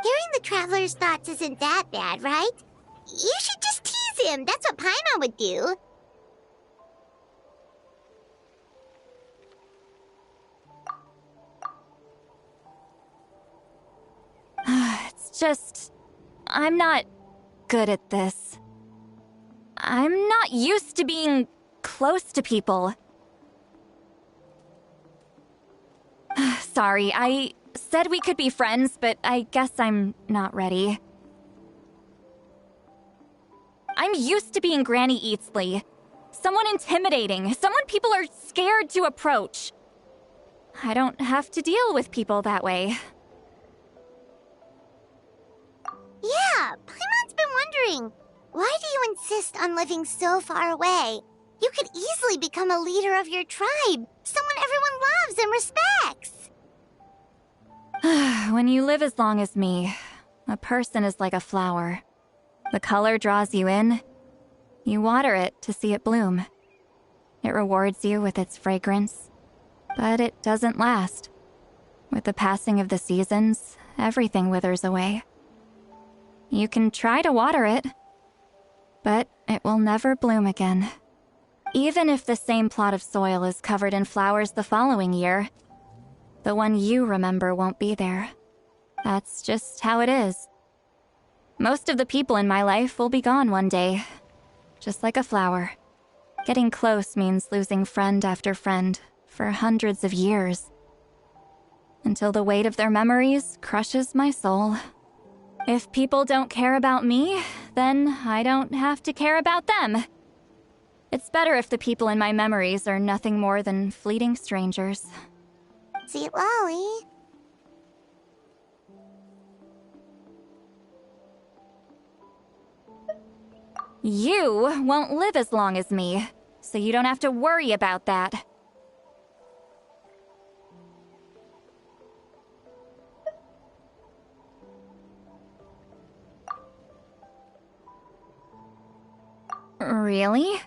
Hearing the Traveler's thoughts isn't that bad, right? You should just tease him. That's what Paimon would do. It's just... I'm not good at this. I'm not used to being close to people. Sorry, I said we could be friends, but I guess I'm not ready. I'm used to being Granny Eatsley. Someone intimidating, someone people are scared to approach. I don't have to deal with people that way. Yeah, Paimon's been wondering. Why do you insist on living so far away? You could easily become a leader of your tribe, someone everyone loves and respects. When you live as long as me, a person is like a flower. The color draws you in. You water it to see it bloom. It rewards you with its fragrance, but it doesn't last. With the passing of the seasons, everything withers away. You can try to water it, but it will never bloom again. Even if the same plot of soil is covered in flowers the following year, the one you remember won't be there. That's just how it is. Most of the people in my life will be gone one day, just like a flower. Getting close means losing friend after friend for hundreds of years, until the weight of their memories crushes my soul. If people don't care about me, then I don't have to care about them. It's better if the people in my memories are nothing more than fleeting strangers. See, Lolly. You won't live as long as me, so you don't have to worry about that. Really?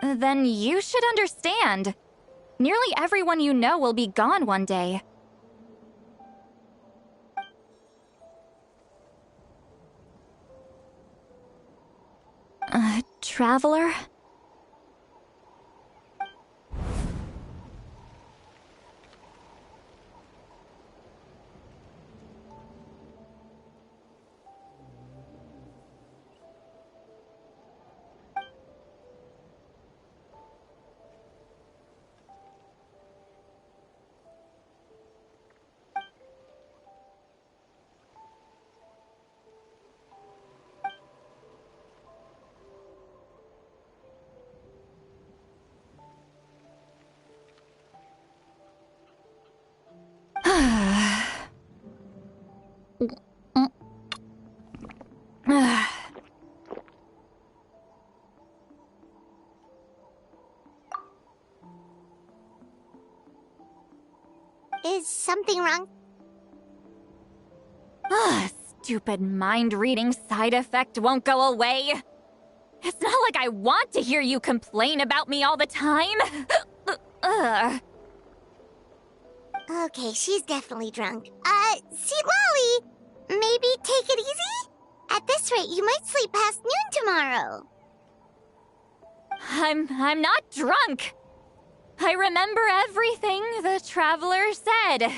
Then you should understand. Nearly everyone you know will be gone one day. Traveler? something wrong? Ugh, stupid mind-reading side effect won't go away. It's not like I want to hear you complain about me all the time. Ugh. Okay, she's definitely drunk. See, Lolly, maybe take it easy? At this rate, you might sleep past noon tomorrow. I'm not drunk. I remember everything the traveler said.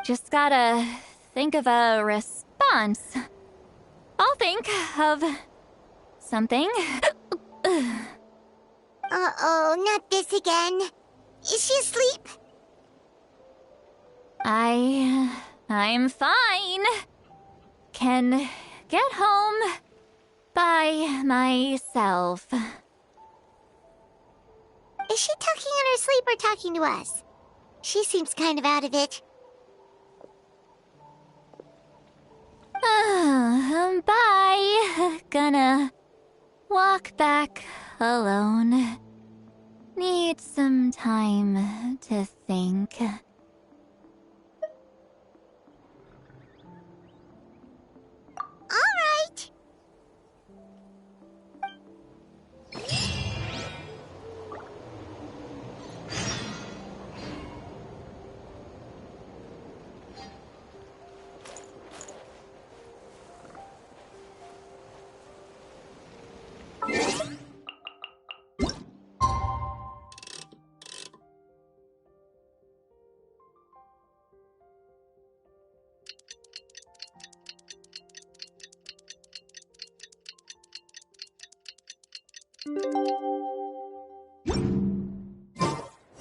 Just gotta think of a response. I'll think of something. Uh-oh, not this again. Is she asleep? I'm fine. Can get home by myself. Is she talking in her sleep or talking to us? She seems kind of out of it. Bye. Gonna walk back alone. Need some time to think. All right.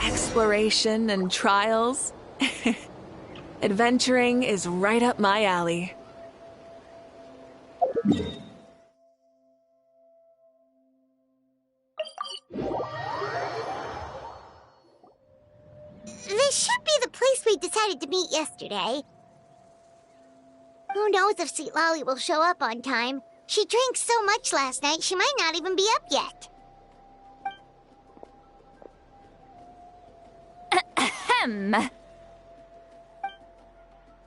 Exploration and trials. Adventuring is right up my alley. This should be the place we decided to meet yesterday. Who knows if Sweet Lolly will show up on time? She drank so much last night, she might not even be up yet. Ahem.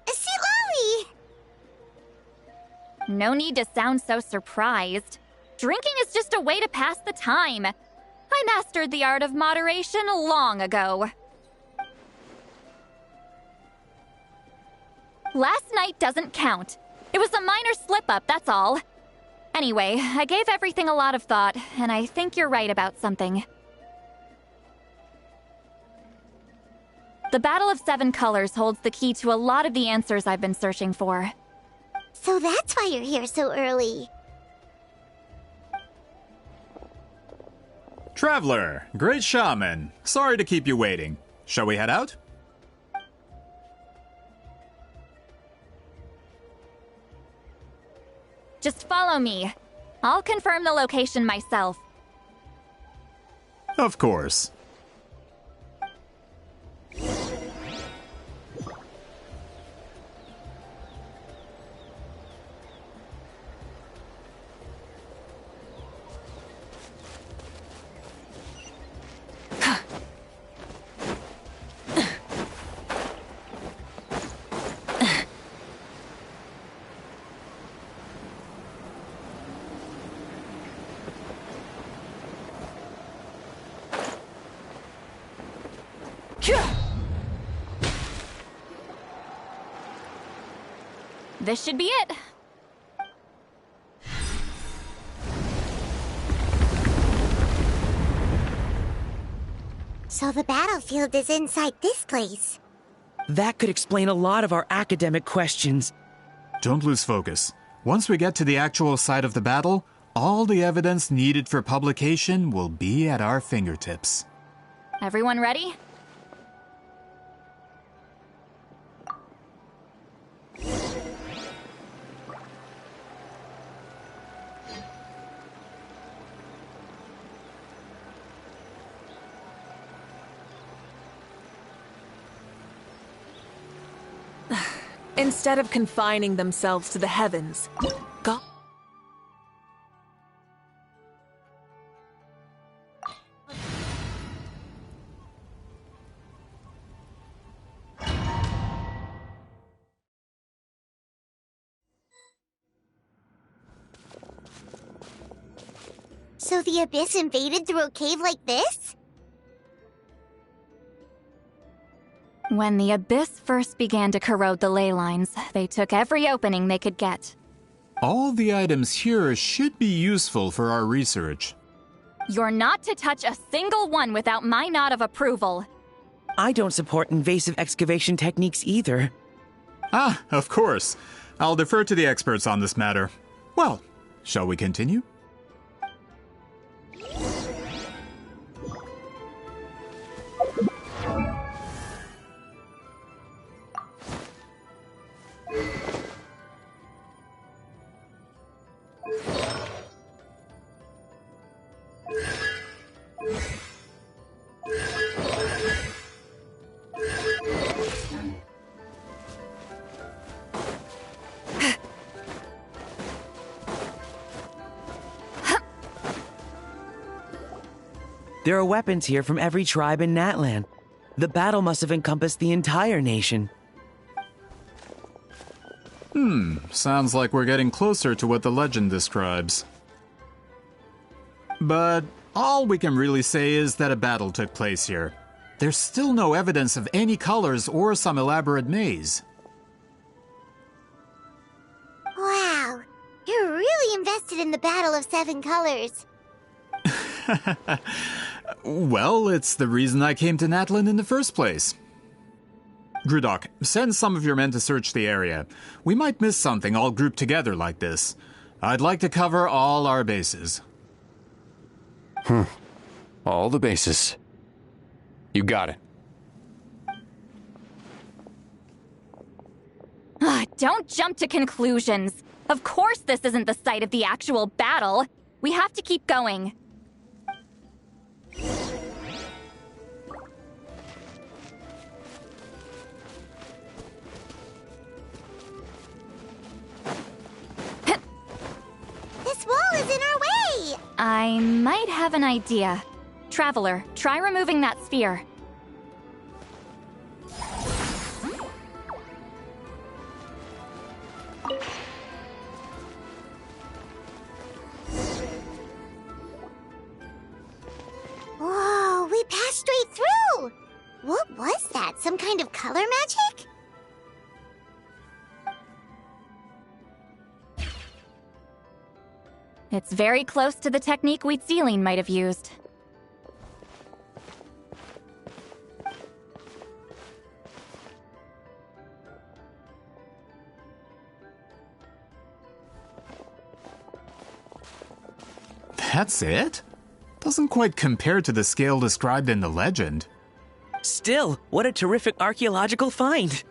Sweet Lolly! No need to sound so surprised. Drinking is just a way to pass the time. I mastered the art of moderation long ago. Last night doesn't count. It was a minor slip-up, that's all. Anyway, I gave everything a lot of thought, and I think you're right about something. The Battle of Seven Colors holds the key to a lot of the answers I've been searching for. So that's why you're here so early. Traveler, great shaman. Sorry to keep you waiting. Shall we head out? Just follow me. I'll confirm the location myself. Of course. This should be it. So the battlefield is inside this place. That could explain a lot of our academic questions. Don't lose focus. Once we get to the actual site of the battle, all the evidence needed for publication will be at our fingertips. Everyone ready? Instead of confining themselves to the heavens, So the Abyss invaded through a cave like this? When the Abyss first began to corrode the ley lines, they took every opening they could get. All the items here should be useful for our research. You're not to touch a single one without my nod of approval. I don't support invasive excavation techniques either. Ah, of course. I'll defer to the experts on this matter. Well, shall we continue? There are weapons here from every tribe in Natlan. The battle must have encompassed the entire nation. Sounds like we're getting closer to what the legend describes. But all we can really say is that a battle took place here. There's still no evidence of any colors or some elaborate maze. Wow, you're really invested in the Battle of Seven Colors. Well, it's the reason I came to Natlan in the first place. Grudok, send some of your men to search the area. We might miss something all grouped together like this. I'd like to cover all our bases. All the bases. You got it. Don't jump to conclusions. Of course this isn't the site of the actual battle. We have to keep going. This wall is in our way! I might have an idea. Traveler, try removing that sphere. Whoa, we passed straight through! What was that? Some kind of color magic? It's very close to the technique Mictlan might have used. That's it? Doesn't quite compare to the scale described in the legend. Still, what a terrific archaeological find!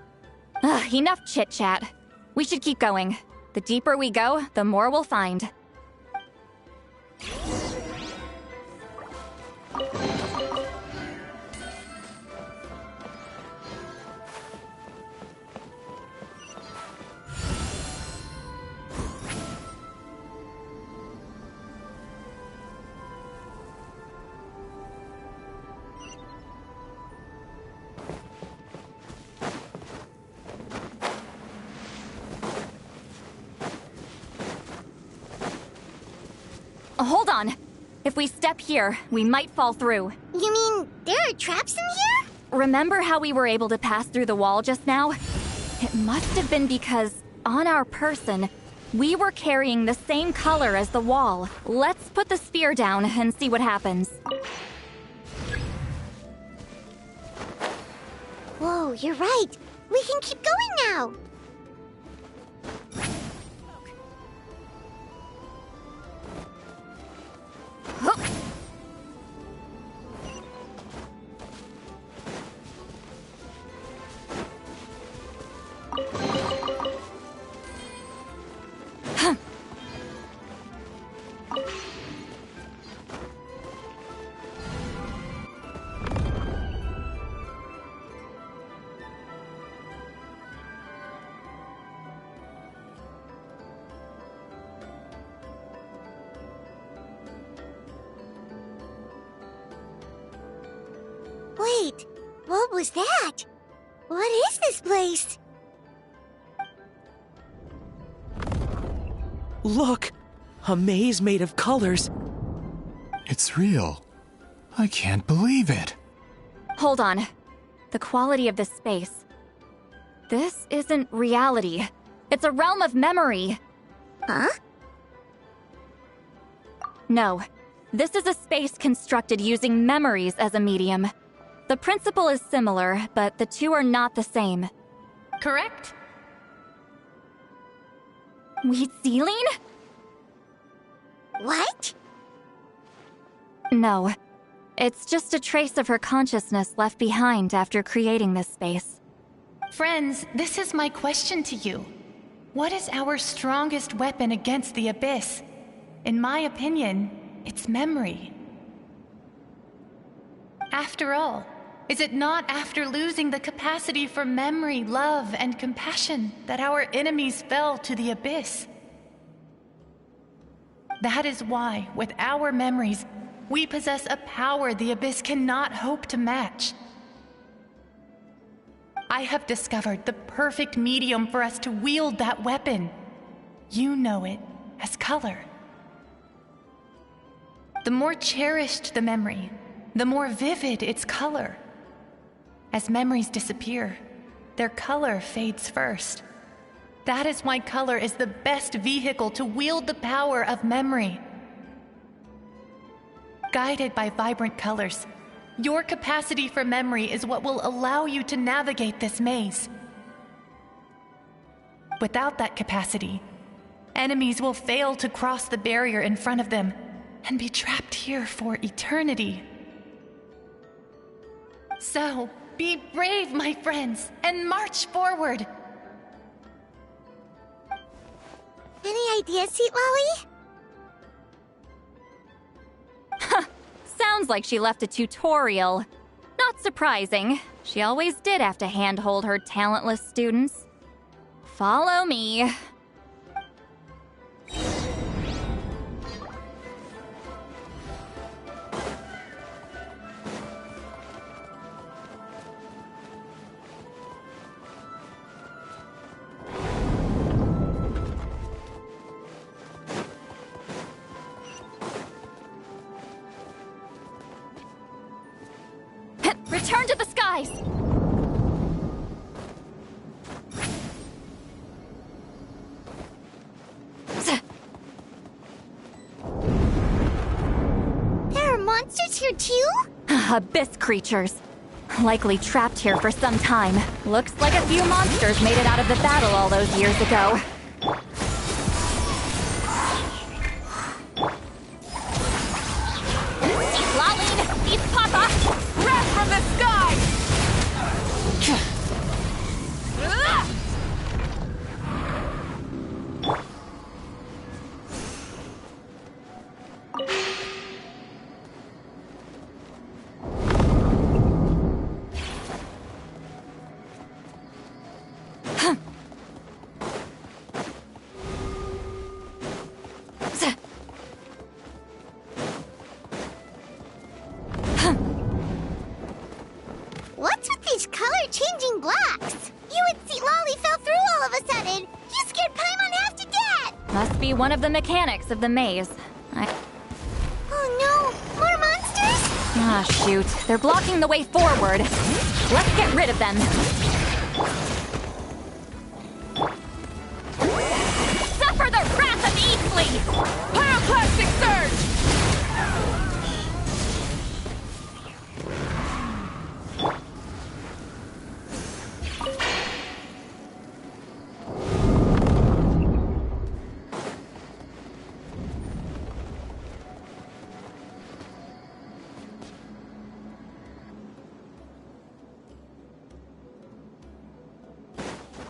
Enough chit-chat. We should keep going. The deeper we go, the more we'll find. Hold on. If we step here, we might fall through. You mean there are traps in here? Remember how we were able to pass through the wall just now? It must have been because, on our person, we were carrying the same color as the wall. Let's put the sphere down and see what happens. Whoa, you're right. We can keep going now. Wait, what was that? What is this place? Look! A maze made of colors. It's real. I can't believe it. Hold on. The quality of this space. This isn't reality. It's a realm of memory. Huh? No. This is a space constructed using memories as a medium. The principle is similar, but the two are not the same. Correct? Wheatsealing? What? No. It's just a trace of her consciousness left behind after creating this space. Friends, this is my question to you. What is our strongest weapon against the Abyss? In my opinion, it's memory. After all, is it not after losing the capacity for memory, love, and compassion that our enemies fell to the Abyss? That is why, with our memories, we possess a power the Abyss cannot hope to match. I have discovered the perfect medium for us to wield that weapon. You know it as color. The more cherished the memory, the more vivid its color. As memories disappear, their color fades first. That is why color is the best vehicle to wield the power of memory. Guided by vibrant colors, your capacity for memory is what will allow you to navigate this maze. Without that capacity, enemies will fail to cross the barrier in front of them and be trapped here for eternity. So, be brave, my friends, and march forward. Any ideas, Sweet Lolly? Sounds like she left a tutorial. Not surprising. She always did have to handhold her talentless students. Follow me. Return to the skies! There are monsters here too? Abyss creatures. Likely trapped here for some time. Looks like a few monsters made it out of the battle all those years ago. Laline! Eat Papa! Wrath from the sky! What's with these color-changing blocks? You and Sweet Lolly fell through all of a sudden. You scared Paimon half to death. Must be one of the mechanics of the maze. Oh no, more monsters? Ah, shoot. They're blocking the way forward. Let's get rid of them. Suffer the wrath of Eastly! Pyroclastic surge!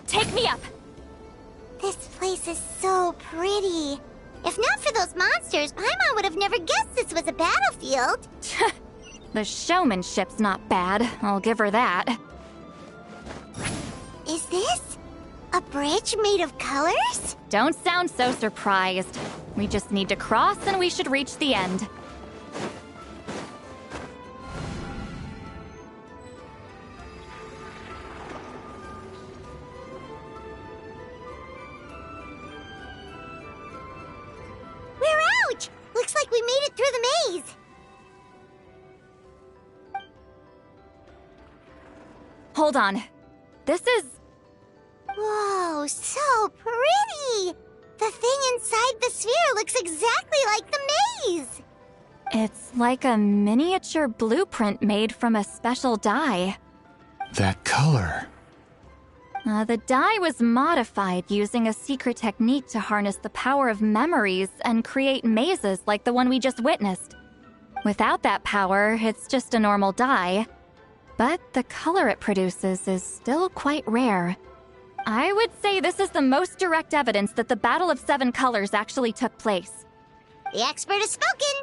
Take me up! This place is so pretty. If not for those monsters, Paimon would have never guessed this was a battlefield. The showmanship's not bad, I'll give her that. Is this a bridge made of colors? Don't sound so surprised. We just need to cross and we should reach the end. We're out! Looks like we made it through the maze. Hold on. This is... Whoa, so pretty! The thing inside the sphere looks exactly like the maze! It's like a miniature blueprint made from a special dye. That color. The dye was modified using a secret technique to harness the power of memories and create mazes like the one we just witnessed. Without that power, it's just a normal dye. But the color it produces is still quite rare. I would say this is the most direct evidence that the Battle of Seven Colors actually took place. The expert has spoken!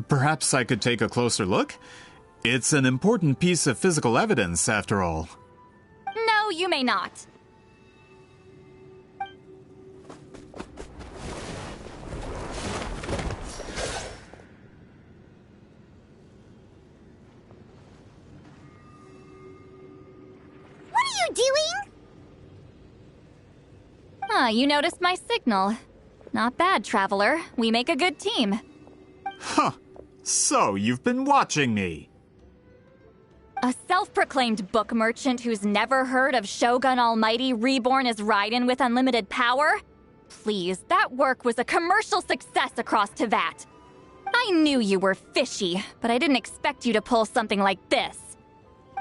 Perhaps I could take a closer look? It's an important piece of physical evidence, after all. No, you may not. Doing? You noticed my signal. Not bad, Traveler. We make a good team. Huh. So, you've been watching me. A self-proclaimed book merchant who's never heard of Shogun Almighty reborn as Raiden with unlimited power? Please, that work was a commercial success across Teyvat. I knew you were fishy, but I didn't expect you to pull something like this.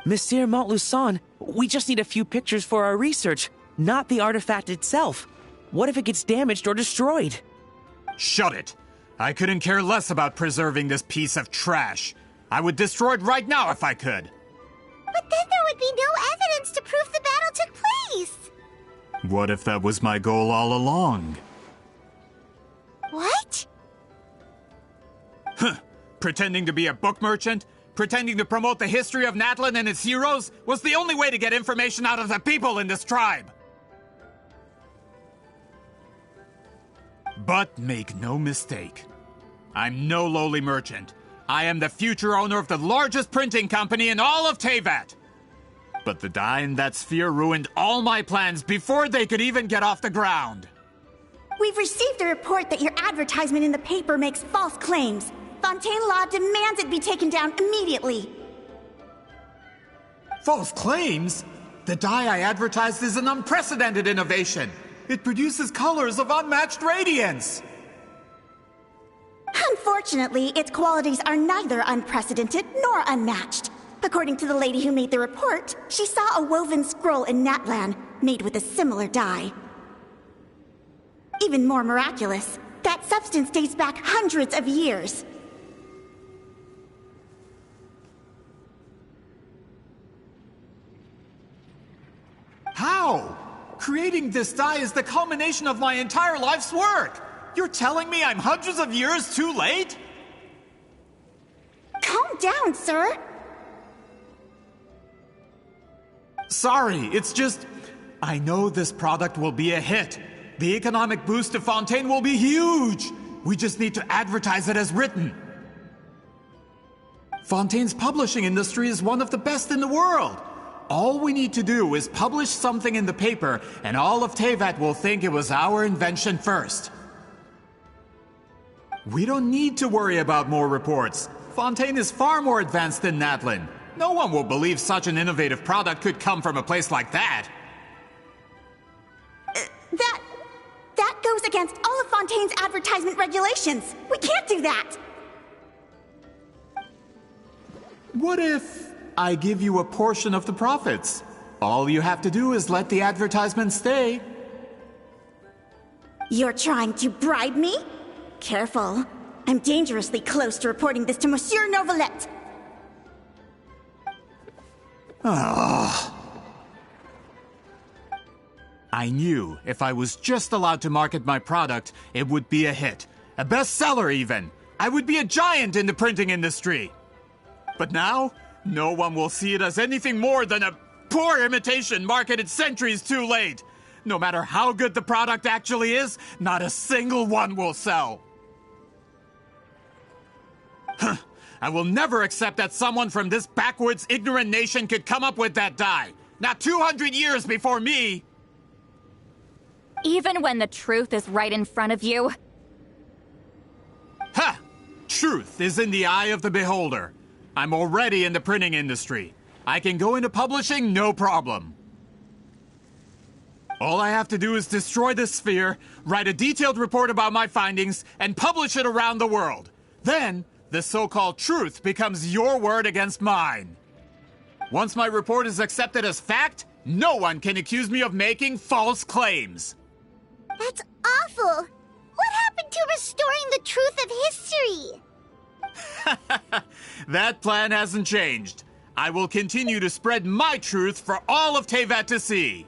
Monsieur Montluçon, we just need a few pictures for our research, not the artifact itself. What if it gets damaged or destroyed? Shut it! I couldn't care less about preserving this piece of trash. I would destroy it right now if I could. But then there would be no evidence to prove the battle took place. What if that was my goal all along? What? Huh. Pretending to be a book merchant? Pretending to promote the history of Natlan and its heroes was the only way to get information out of the people in this tribe. But make no mistake, I'm no lowly merchant. I am the future owner of the largest printing company in all of Teyvat. But the dye in that sphere ruined all my plans before they could even get off the ground. We've received a report that your advertisement in the paper makes false claims. Fontaine Law demands it be taken down immediately. False claims? The dye I advertised is an unprecedented innovation. It produces colors of unmatched radiance. Unfortunately, its qualities are neither unprecedented nor unmatched. According to the lady who made the report, she saw a woven scroll in Natlan made with a similar dye. Even more miraculous, that substance dates back hundreds of years. How? Creating this dye is the culmination of my entire life's work. You're telling me I'm hundreds of years too late? Calm down, sir. Sorry, it's just... I know this product will be a hit. The economic boost to Fontaine will be huge. We just need to advertise it as written. Fontaine's publishing industry is one of the best in the world. All we need to do is publish something in the paper, and all of Teyvat will think it was our invention first. We don't need to worry about more reports. Fontaine is far more advanced than Natlan. No one will believe such an innovative product could come from a place like that. That goes against all of Fontaine's advertisement regulations. We can't do that. What if I give you a portion of the profits? All you have to do is let the advertisement stay. You're trying to bribe me? Careful. I'm dangerously close to reporting this to Monsieur Novelette. I knew if I was just allowed to market my product, it would be a hit. A bestseller, even. I would be a giant in the printing industry. But now, no one will see it as anything more than a poor imitation marketed centuries too late. No matter how good the product actually is, not a single one will sell. I will never accept that someone from this backwards, ignorant nation could come up with that dye. Not 200 years before me. Even when the truth is right in front of you? Ha! Truth is in the eye of the beholder. I'm already in the printing industry. I can go into publishing no problem. All I have to do is destroy this sphere, write a detailed report about my findings, and publish it around the world. Then, the so-called truth becomes your word against mine. Once my report is accepted as fact, no one can accuse me of making false claims. That's awful. What happened to restoring the truth of history? That plan hasn't changed. I will continue to spread my truth for all of Teyvat to see.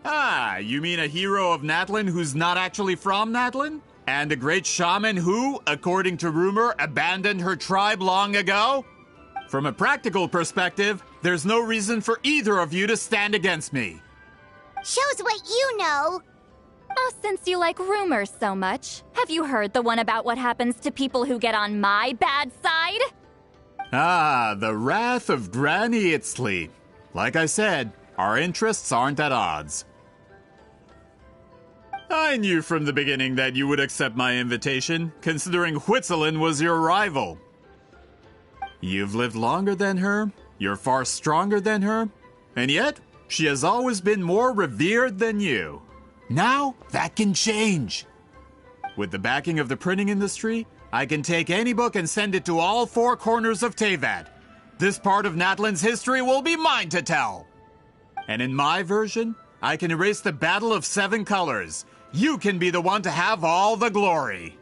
Ah, you mean a hero of Natlan who's not actually from Natlan? And a great shaman who, according to rumor, abandoned her tribe long ago? From a practical perspective, there's no reason for either of you to stand against me. Shows what you know. Oh, since you like rumors so much, have you heard the one about what happens to people who get on my bad side? Ah, the wrath of Granny Itzley. Like I said, our interests aren't at odds. I knew from the beginning that you would accept my invitation, considering Huitzilin was your rival. You've lived longer than her, you're far stronger than her, and yet, she has always been more revered than you. Now, that can change. With the backing of the printing industry, I can take any book and send it to all four corners of Teyvat. This part of Natlan's history will be mine to tell. And in my version, I can erase the Battle of Seven Colors. You can be the one to have all the glory.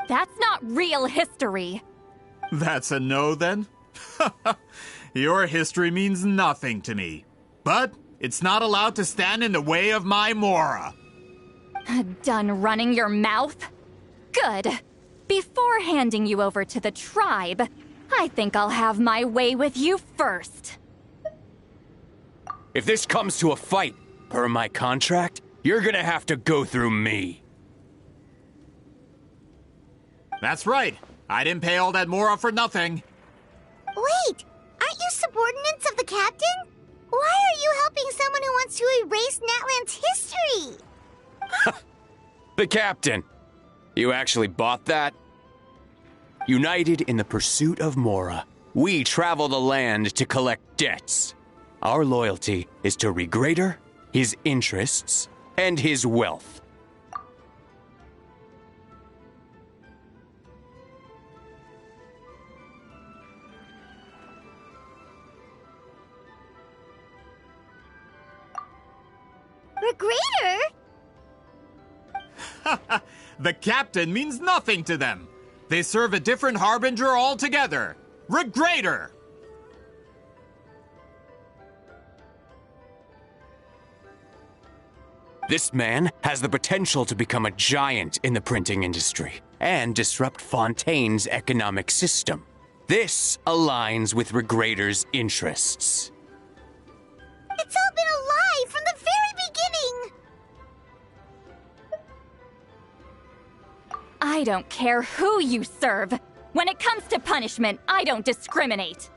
That's not real history. That's a no, then? Your history means nothing to me. But it's not allowed to stand in the way of my Mora. Done running your mouth? Good. Before handing you over to the tribe, I think I'll have my way with you first. If this comes to a fight, per my contract, you're gonna have to go through me. That's right. I didn't pay all that Mora for nothing. Wait, aren't you subordinates of the captain? Why are you helping someone who wants to erase Natlan's history? The captain. You actually bought that? United in the pursuit of Mora, we travel the land to collect debts. Our loyalty is to Regrader, his interests, and his wealth. Regrader? The captain means nothing to them. They serve a different harbinger altogether. Regrader! This man has the potential to become a giant in the printing industry and disrupt Fontaine's economic system. This aligns with Regrader's interests. It's all been a lie from the very beginning! I don't care who you serve. When it comes to punishment, I don't discriminate.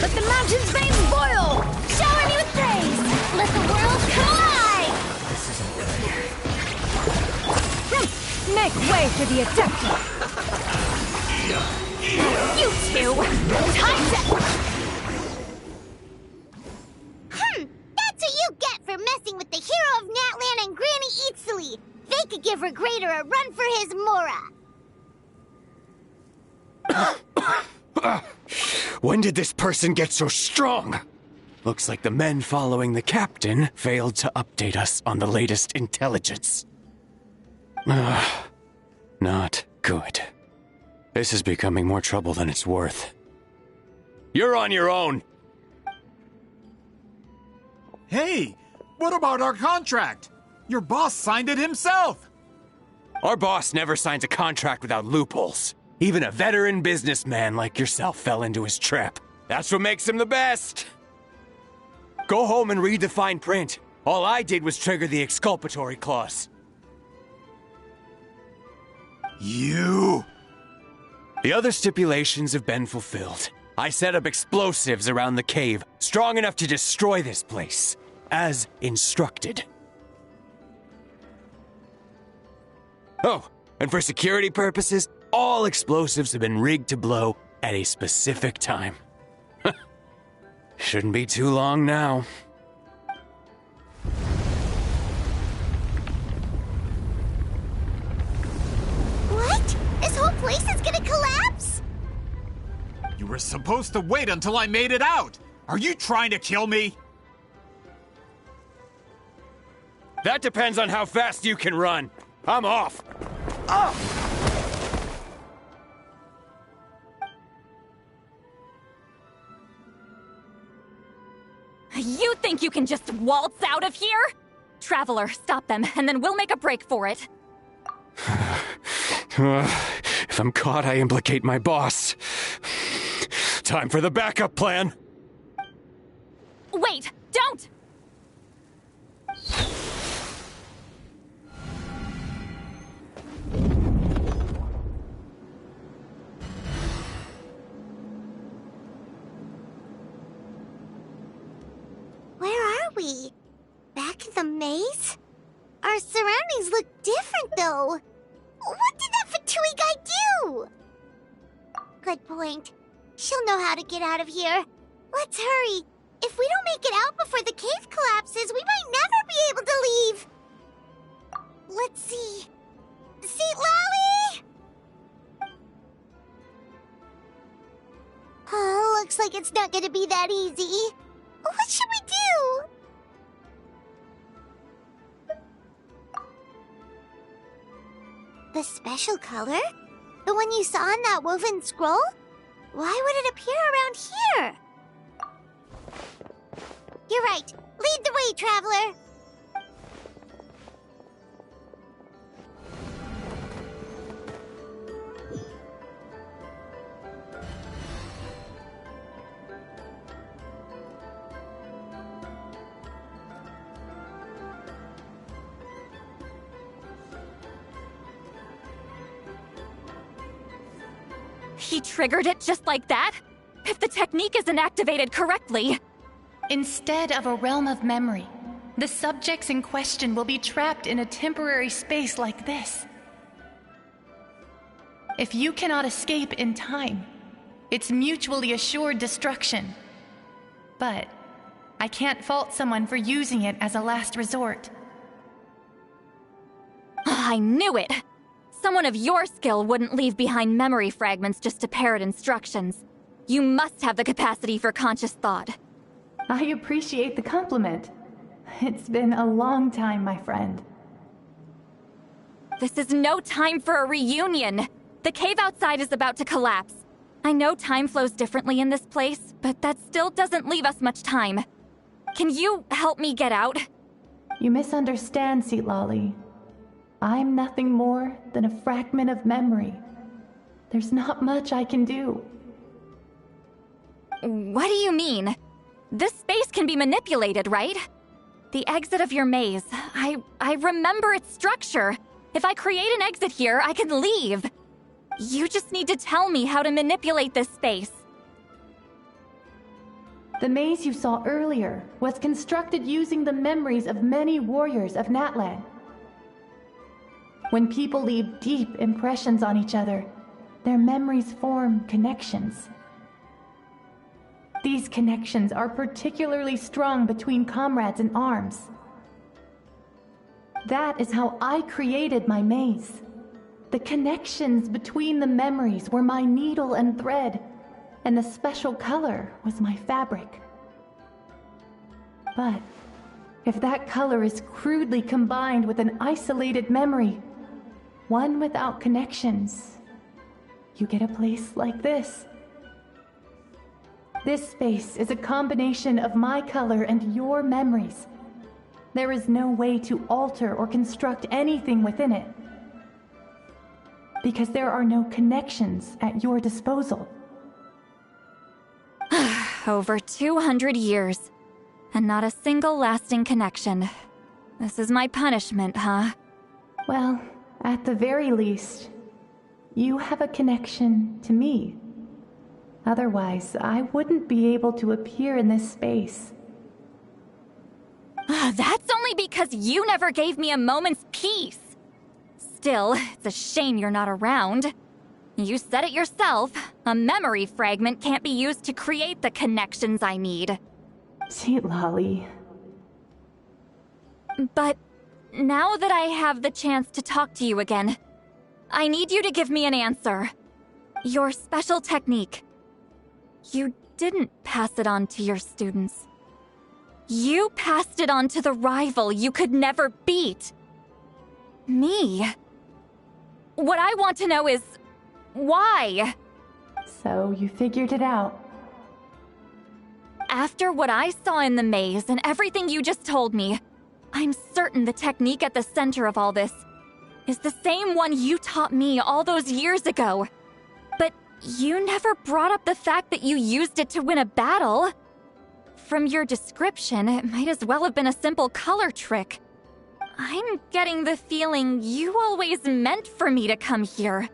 Let the mountain's veins boil! Shower me with praise! Let the world collide! This isn't good. Make way for the Adepti! You two! Time to... That's what you get for messing with the hero of Natlan and Granny Itzley! They could give Regrader a run for his Mora! When did this person get so strong? Looks like the men following the captain failed to update us on the latest intelligence. Not good. This is becoming more trouble than it's worth. You're on your own! Hey, what about our contract? Your boss signed it himself! Our boss never signs a contract without loopholes. Even a veteran businessman like yourself fell into his trap. That's what makes him the best. Go home and read the fine print. All I did was trigger the exculpatory clause. You... The other stipulations have been fulfilled. I set up explosives around the cave, strong enough to destroy this place, as instructed. Oh, and for security purposes, all explosives have been rigged to blow at a specific time. Shouldn't be too long now. What? This whole place is gonna collapse? You were supposed to wait until I made it out! Are you trying to kill me? That depends on how fast you can run. I'm off. Oh! You think you can just waltz out of here? Traveler, stop them, and then we'll make a break for it. If I'm caught, I implicate my boss. Time for the backup plan. Wait, don't! Where are we? Back in the maze? Our surroundings look different, though. What did that Fatui guy do? Good point. She'll know how to get out of here. Let's hurry. If we don't make it out before the cave collapses, we might never be able to leave. Let's see. Seat Lolly! Oh, looks like it's not gonna be that easy. What should we do? The special color? The one you saw in that woven scroll? Why would it appear around here? You're right. Lead the way, traveler. He triggered it just like that? If the technique isn't activated correctly... Instead of a realm of memory, the subjects in question will be trapped in a temporary space like this. If you cannot escape in time, it's mutually assured destruction. But I can't fault someone for using it as a last resort. I knew it! Someone of your skill wouldn't leave behind memory fragments just to parrot instructions. You must have the capacity for conscious thought. I appreciate the compliment. It's been a long time, my friend. This is no time for a reunion. The cave outside is about to collapse. I know time flows differently in this place, but that still doesn't leave us much time. Can you help me get out? You misunderstand, Seat Lolly. I'm nothing more than a fragment of memory. There's not much I can do. What do you mean? This space can be manipulated, right? The exit of your maze. I remember its structure. If I create an exit here, I can leave. You just need to tell me how to manipulate this space. The maze you saw earlier was constructed using the memories of many warriors of Natlan. When people leave deep impressions on each other, their memories form connections. These connections are particularly strong between comrades in arms. That is how I created my maze. The connections between the memories were my needle and thread, and the special color was my fabric. But if that color is crudely combined with an isolated memory, one without connections, you get a place like this. This space is a combination of my color and your memories. There is no way to alter or construct anything within it. Because there are no connections at your disposal. Over 200 years, and not a single lasting connection. This is my punishment, huh? Well, at the very least, you have a connection to me. Otherwise, I wouldn't be able to appear in this space. That's only because you never gave me a moment's peace. Still, it's a shame you're not around. You said it yourself. A memory fragment can't be used to create the connections I need. Sweet Lolly. But now that I have the chance to talk to you again, I need you to give me an answer. Your special technique. You didn't pass it on to your students. You passed it on to the rival you could never beat. Me. What I want to know is, why? So you figured it out. After what I saw in the maze and everything you just told me, I'm certain the technique at the center of all this is the same one you taught me all those years ago. But you never brought up the fact that you used it to win a battle. From your description, it might as well have been a simple color trick. I'm getting the feeling you always meant for me to come here.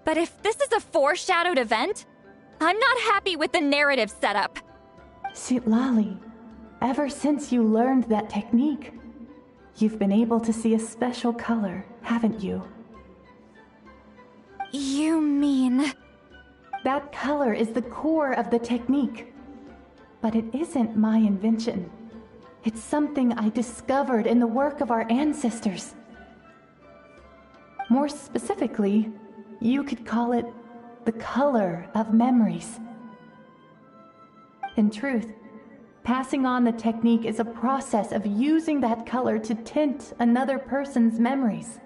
But if this is a foreshadowed event, I'm not happy with the narrative setup. Sweet Lolly, ever since you learned that technique, you've been able to see a special color, haven't you? You mean... That color is the core of the technique. But it isn't my invention. It's something I discovered in the work of our ancestors. More specifically, you could call it the color of memories. In truth, passing on the technique is a process of using that color to tint another person's memories.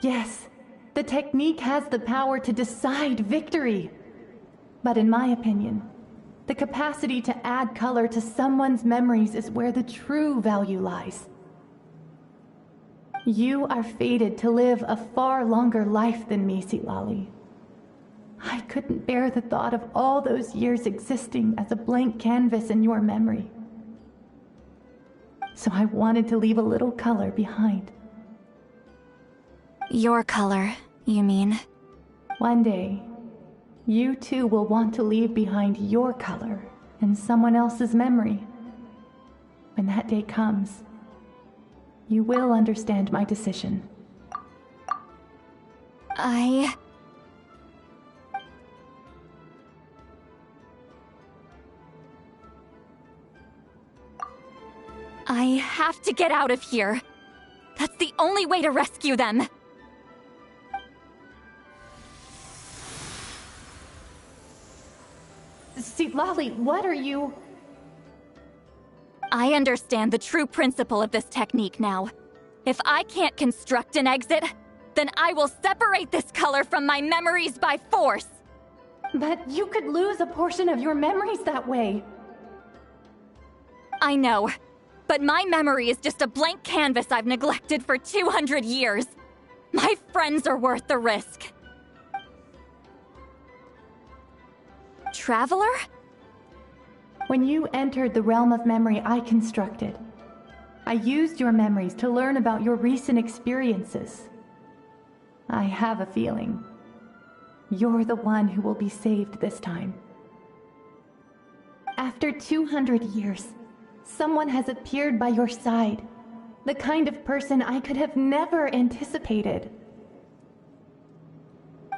Yes, the technique has the power to decide victory. But in my opinion, the capacity to add color to someone's memories is where the true value lies. You are fated to live a far longer life than me, Lolly. I couldn't bear the thought of all those years existing as a blank canvas in your memory. So I wanted to leave a little color behind. Your color, you mean? One day, you too will want to leave behind your color in someone else's memory. When that day comes, you will understand my decision. I have to get out of here. That's the only way to rescue them. See, Lolly, what are you... I understand the true principle of this technique now. If I can't construct an exit, then I will separate this color from my memories by force. But you could lose a portion of your memories that way. I know, but my memory is just a blank canvas I've neglected for 200 years. My friends are worth the risk. Traveler? When you entered the realm of memory I constructed, I used your memories to learn about your recent experiences. I have a feeling you're the one who will be saved this time. After 200 years, someone has appeared by your side, the kind of person I could have never anticipated.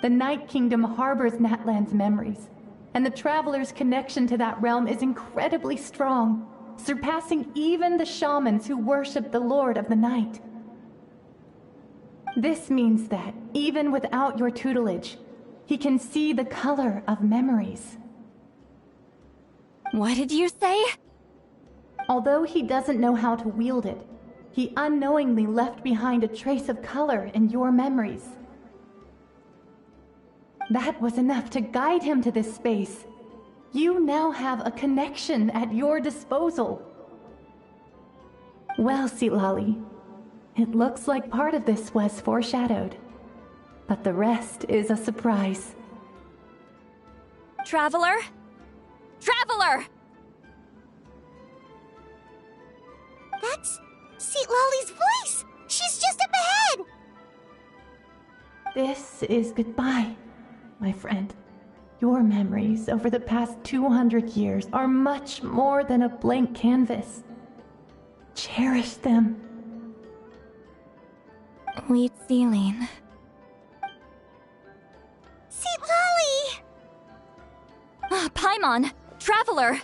The Night Kingdom harbors Natlan's memories, and the Traveler's connection to that realm is incredibly strong, surpassing even the shamans who worship the Lord of the Night. This means that, even without your tutelage, he can see the color of memories. What did you say? Although he doesn't know how to wield it, he unknowingly left behind a trace of color in your memories. That was enough to guide him to this space. You now have a connection at your disposal. Well, Sitlali, it looks like part of this was foreshadowed, but the rest is a surprise. Traveler? Traveler! That's Sitlali's voice! She's just up ahead! This is goodbye, my friend. Your memories over the past 200 years are much more than a blank canvas. Cherish them. Wheatsealing. Sitlali! Paimon! Traveler!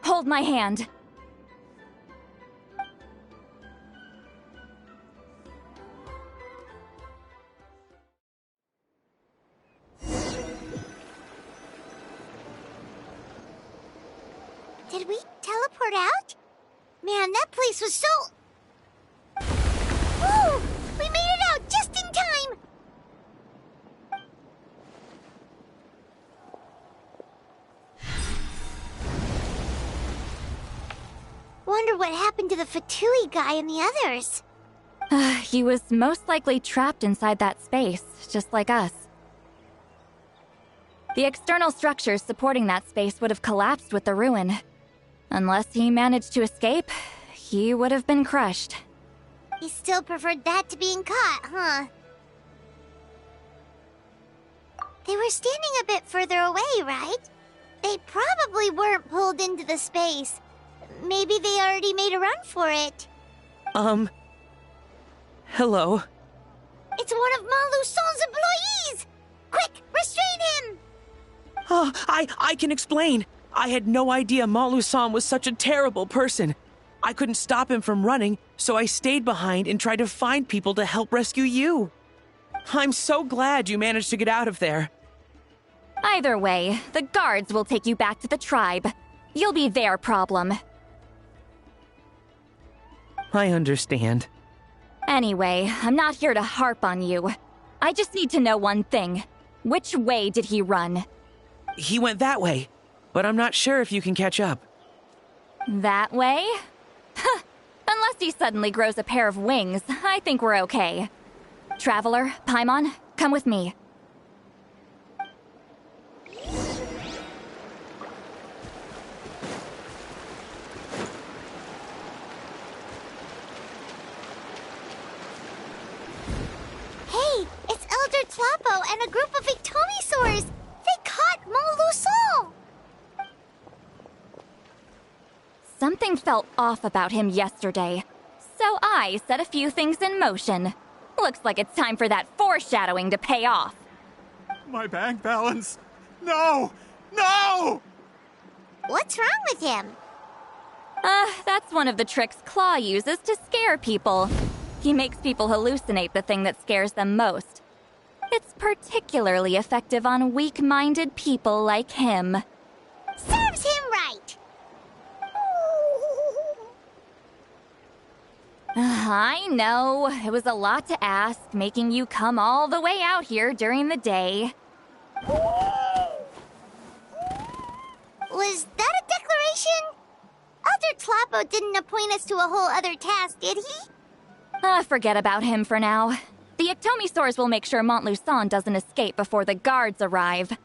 Hold my hand. Did we teleport out? Man, that place was so... Woo! We made it out just in time! Wonder what happened to the Fatui guy and the others. He was most likely trapped inside that space, just like us. The external structures supporting that space would have collapsed with the ruin. Unless he managed to escape, he would have been crushed. He still preferred that to being caught, huh? They were standing a bit further away, right? They probably weren't pulled into the space. Maybe they already made a run for it. Hello? It's one of Malu Son's employees! Quick, restrain him! Oh, I can explain. I had no idea Malu-san was such a terrible person. I couldn't stop him from running, so I stayed behind and tried to find people to help rescue you. I'm so glad you managed to get out of there. Either way, the guards will take you back to the tribe. You'll be their problem. I understand. Anyway, I'm not here to harp on you. I just need to know one thing. Which way did he run? He went that way, but I'm not sure if you can catch up. That way? Unless he suddenly grows a pair of wings, I think we're okay. Traveler, Paimon, come with me. Hey, it's Elder Tlapo and a group of Ictomisaurs! They caught Malu-san! Something felt off about him yesterday, so I set a few things in motion. Looks like it's time for that foreshadowing to pay off. My bank balance! No! No! What's wrong with him? That's one of the tricks Claw uses to scare people. He makes people hallucinate the thing that scares them most. It's particularly effective on weak-minded people like him. Serves him right! I know, it was a lot to ask, making you come all the way out here during the day. Was that a declaration? Elder Tlapo didn't appoint us to a whole other task, did he? Forget about him for now. The Ictomisaurs will make sure Montluçon doesn't escape before the guards arrive.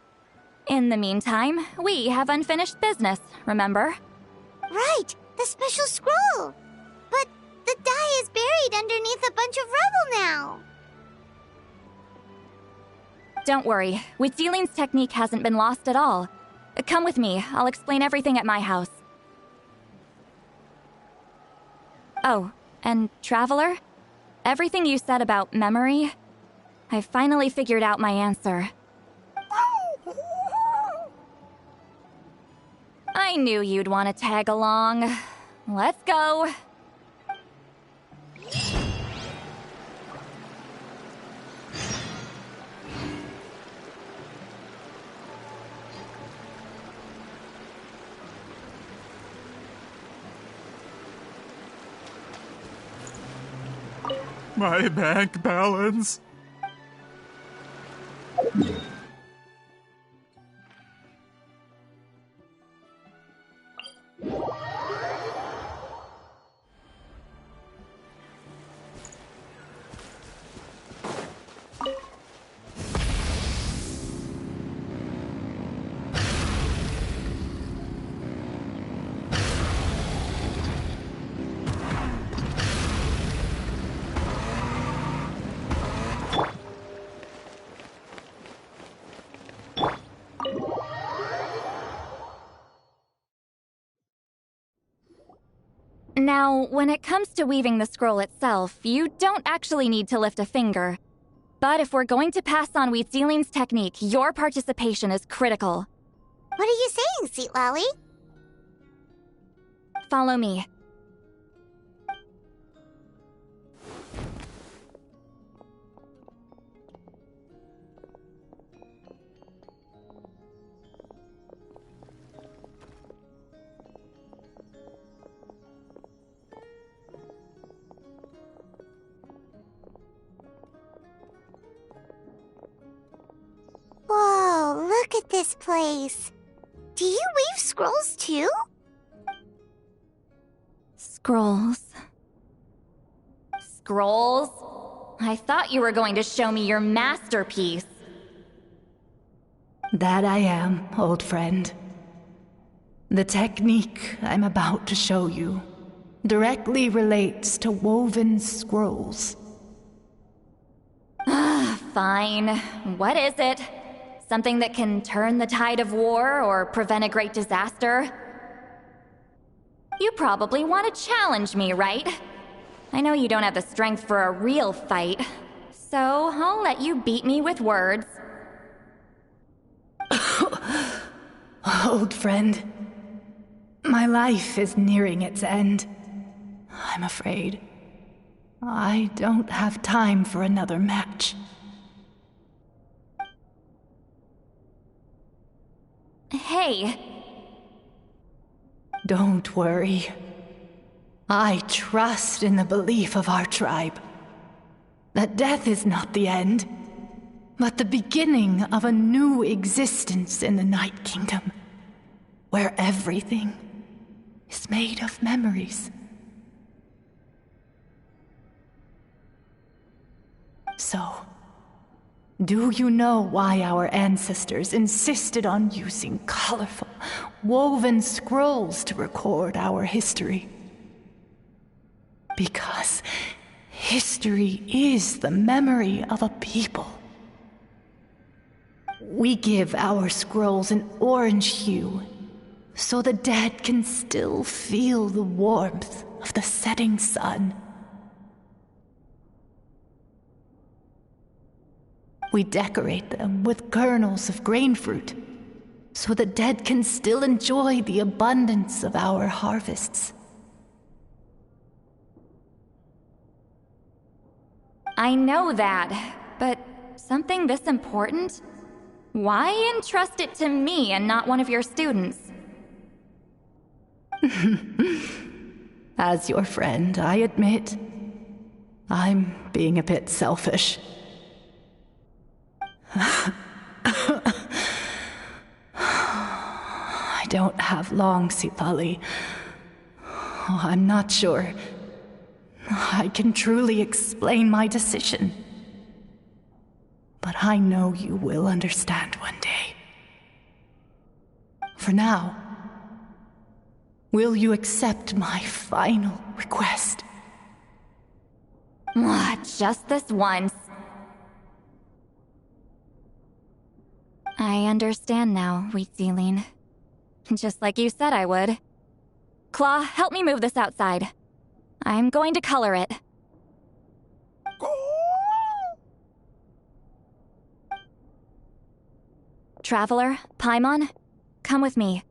In the meantime, we have unfinished business, remember? Right, the special scroll. But the die is buried underneath a bunch of rubble now. Don't worry, Wheatsealing's technique hasn't been lost at all. Come with me, I'll explain everything at my house. Oh, and Traveler? Everything you said about memory, I finally figured out my answer. I knew you'd want to tag along. Let's go. My bank balance. Now, when it comes to weaving the scroll itself, you don't actually need to lift a finger. But if we're going to pass on Wheatziling's technique, your participation is critical. What are you saying, Sweet Lolly? Follow me. Whoa, look at this place. Do you weave scrolls too? Scrolls. Scrolls? I thought you were going to show me your masterpiece. That I am, old friend. The technique I'm about to show you directly relates to woven scrolls. Fine. What is it? Something that can turn the tide of war or prevent a great disaster? You probably want to challenge me, right? I know you don't have the strength for a real fight, so I'll let you beat me with words. Old friend, my life is nearing its end. I'm afraid I don't have time for another match. Hey. Don't worry. I trust in the belief of our tribe that death is not the end, but the beginning of a new existence in the Night Kingdom, where everything is made of memories. So, do you know why our ancestors insisted on using colorful, woven scrolls to record our history? Because history is the memory of a people. We give our scrolls an orange hue, so the dead can still feel the warmth of the setting sun. We decorate them with kernels of grain fruit, so the dead can still enjoy the abundance of our harvests. I know that, but something this important? Why entrust it to me and not one of your students? As your friend, I admit, I'm being a bit selfish. I don't have long, Sipali. I'm not sure I can truly explain my decision. But I know you will understand one day. For now, will you accept my final request? Just this once. I understand now, Wheatziling. Just like you said I would. Claw, help me move this outside. I'm going to color it. Traveler, Paimon, come with me.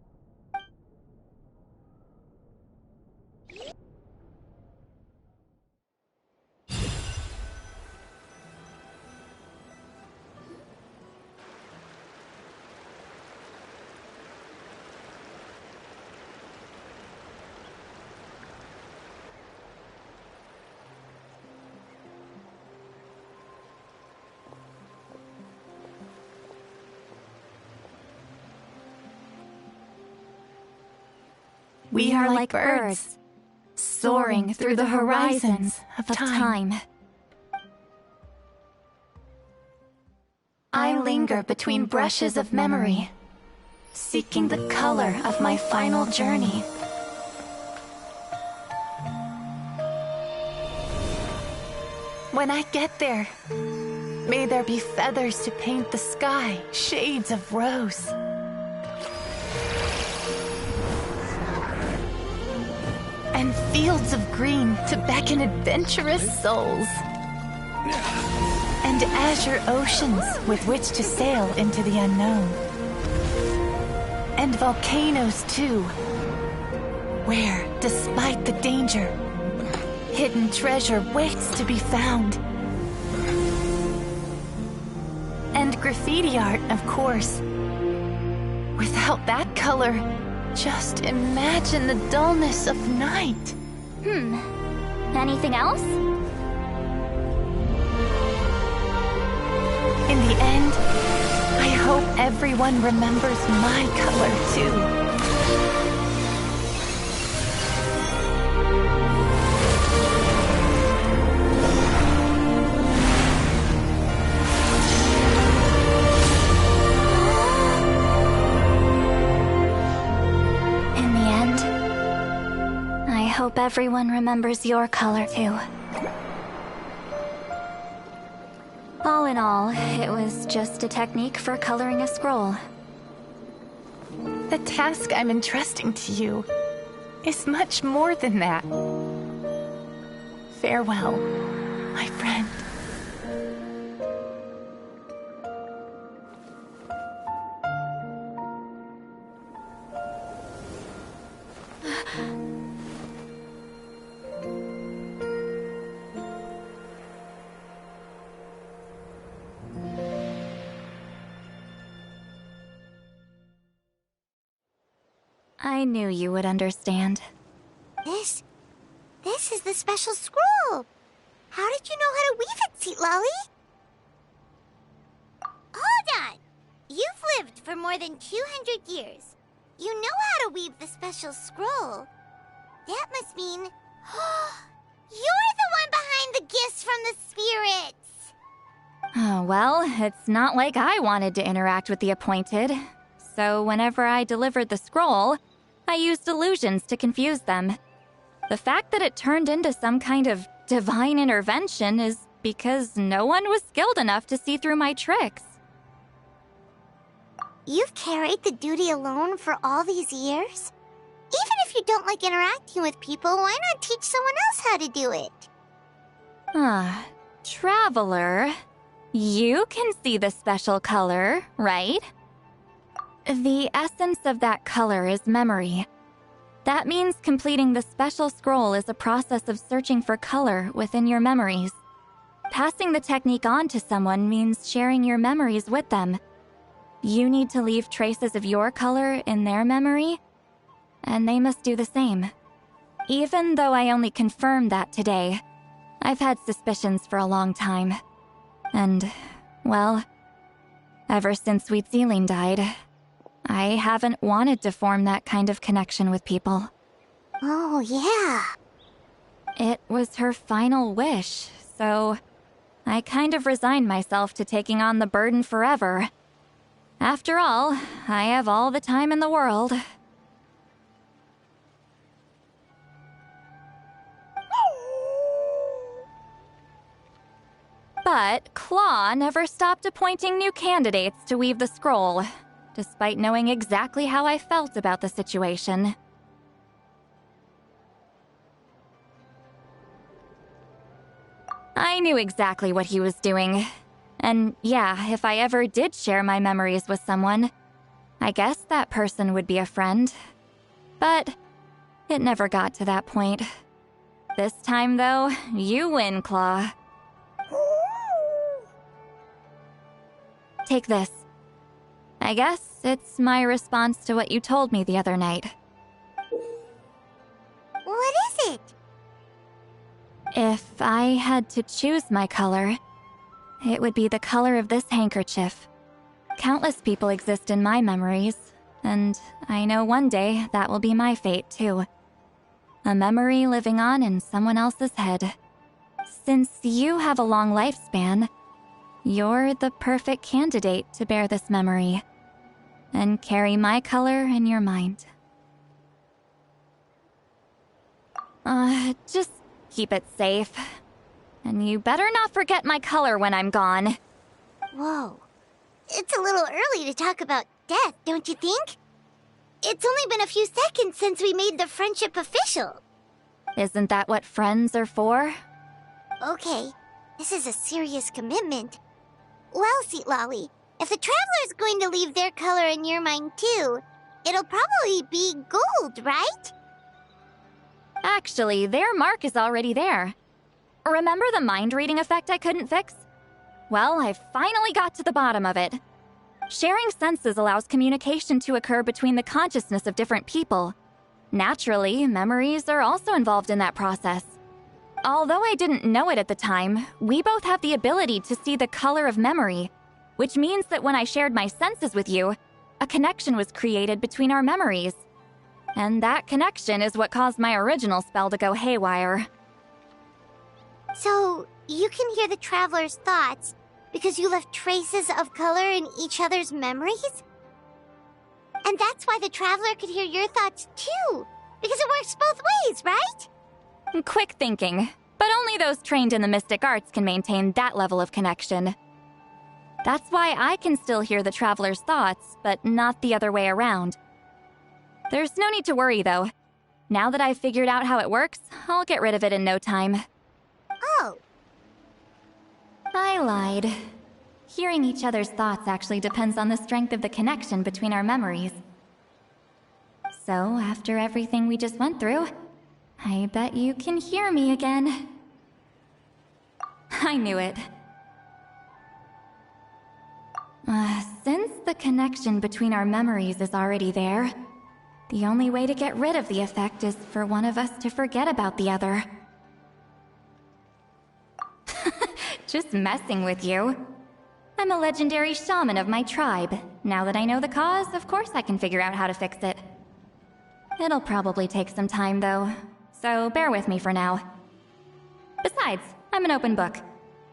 We are like birds, soaring through the horizons of time. I linger between brushes of memory, seeking the color of my final journey. When I get there, may there be feathers to paint the sky, shades of rose. and fields of green to beckon adventurous souls. And azure oceans with which to sail into the unknown. And volcanoes, too, where, despite the danger, hidden treasure waits to be found. And graffiti art, of course. Without that color, just imagine the dullness of night. Anything else? In the end, I hope everyone remembers my color, too. I hope everyone remembers your color, too. All in all, it was just a technique for coloring a scroll. The task I'm entrusting to you is much more than that. Farewell, my friend. I knew you would understand. This is the special scroll. How did you know how to weave it, Seat Lolly? Hold on. You've lived for more than 200 years. You know how to weave the special scroll. That must mean... you're the one behind the gifts from the spirits! Oh, well, it's not like I wanted to interact with the appointed. So whenever I delivered the scroll, I used illusions to confuse them. The fact that it turned into some kind of divine intervention is because no one was skilled enough to see through my tricks. You've carried the duty alone for all these years? Even if you don't like interacting with people, why not teach someone else how to do it? Traveler, you can see the special color, right? The essence of that color is memory. That means completing the special scroll is a process of searching for color within your memories. Passing the technique on to someone means sharing your memories with them. You need to leave traces of your color in their memory, and they must do the same. Even though I only confirmed that today, I've had suspicions for a long time. And, well, ever since Sweet Celine died, I haven't wanted to form that kind of connection with people. Oh, yeah. It was her final wish, so I kind of resigned myself to taking on the burden forever. After all, I have all the time in the world. But Claw never stopped appointing new candidates to weave the scroll, despite knowing exactly how I felt about the situation. I knew exactly what he was doing. And yeah, if I ever did share my memories with someone, I guess that person would be a friend. But it never got to that point. This time, though, you win, Claw. Take this. I guess it's my response to what you told me the other night. What is it? If I had to choose my color, it would be the color of this handkerchief. Countless people exist in my memories, and I know one day that will be my fate too. A memory living on in someone else's head. Since you have a long lifespan, you're the perfect candidate to bear this memory and carry my color in your mind. Just keep it safe. And you better not forget my color when I'm gone. Whoa. It's a little early to talk about death, don't you think? It's only been a few seconds since we made the friendship official. Isn't that what friends are for? Okay, this is a serious commitment. Well, Seat Lolly, if the Traveler's going to leave their color in your mind too, it'll probably be gold, right? Actually, their mark is already there. Remember the mind reading effect I couldn't fix? Well, I finally got to the bottom of it. Sharing senses allows communication to occur between the consciousness of different people. Naturally, memories are also involved in that process. Although I didn't know it at the time, we both have the ability to see the color of memory, which means that when I shared my senses with you, a connection was created between our memories. And that connection is what caused my original spell to go haywire. So, you can hear the Traveler's thoughts because you left traces of color in each other's memories? And that's why the Traveler could hear your thoughts too, because it works both ways, right? Quick thinking, but only those trained in the mystic arts can maintain that level of connection. That's why I can still hear the Traveler's thoughts, but not the other way around. There's no need to worry, though. Now that I've figured out how it works, I'll get rid of it in no time. Oh. I lied. Hearing each other's thoughts actually depends on the strength of the connection between our memories. So, after everything we just went through, I bet you can hear me again. I knew it. Since the connection between our memories is already there, the only way to get rid of the effect is for one of us to forget about the other. Just messing with you. I'm a legendary shaman of my tribe. Now that I know the cause, of course I can figure out how to fix it. It'll probably take some time, though, so bear with me for now. Besides, I'm an open book.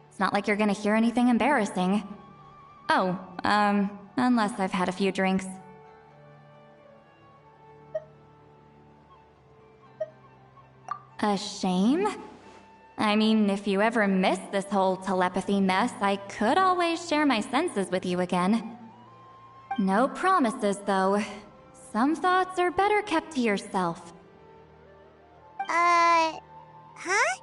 It's not like you're gonna hear anything embarrassing. Oh, unless I've had a few drinks. A shame? I mean, if you ever miss this whole telepathy mess, I could always share my senses with you again. No promises, though. Some thoughts are better kept to yourself. Huh?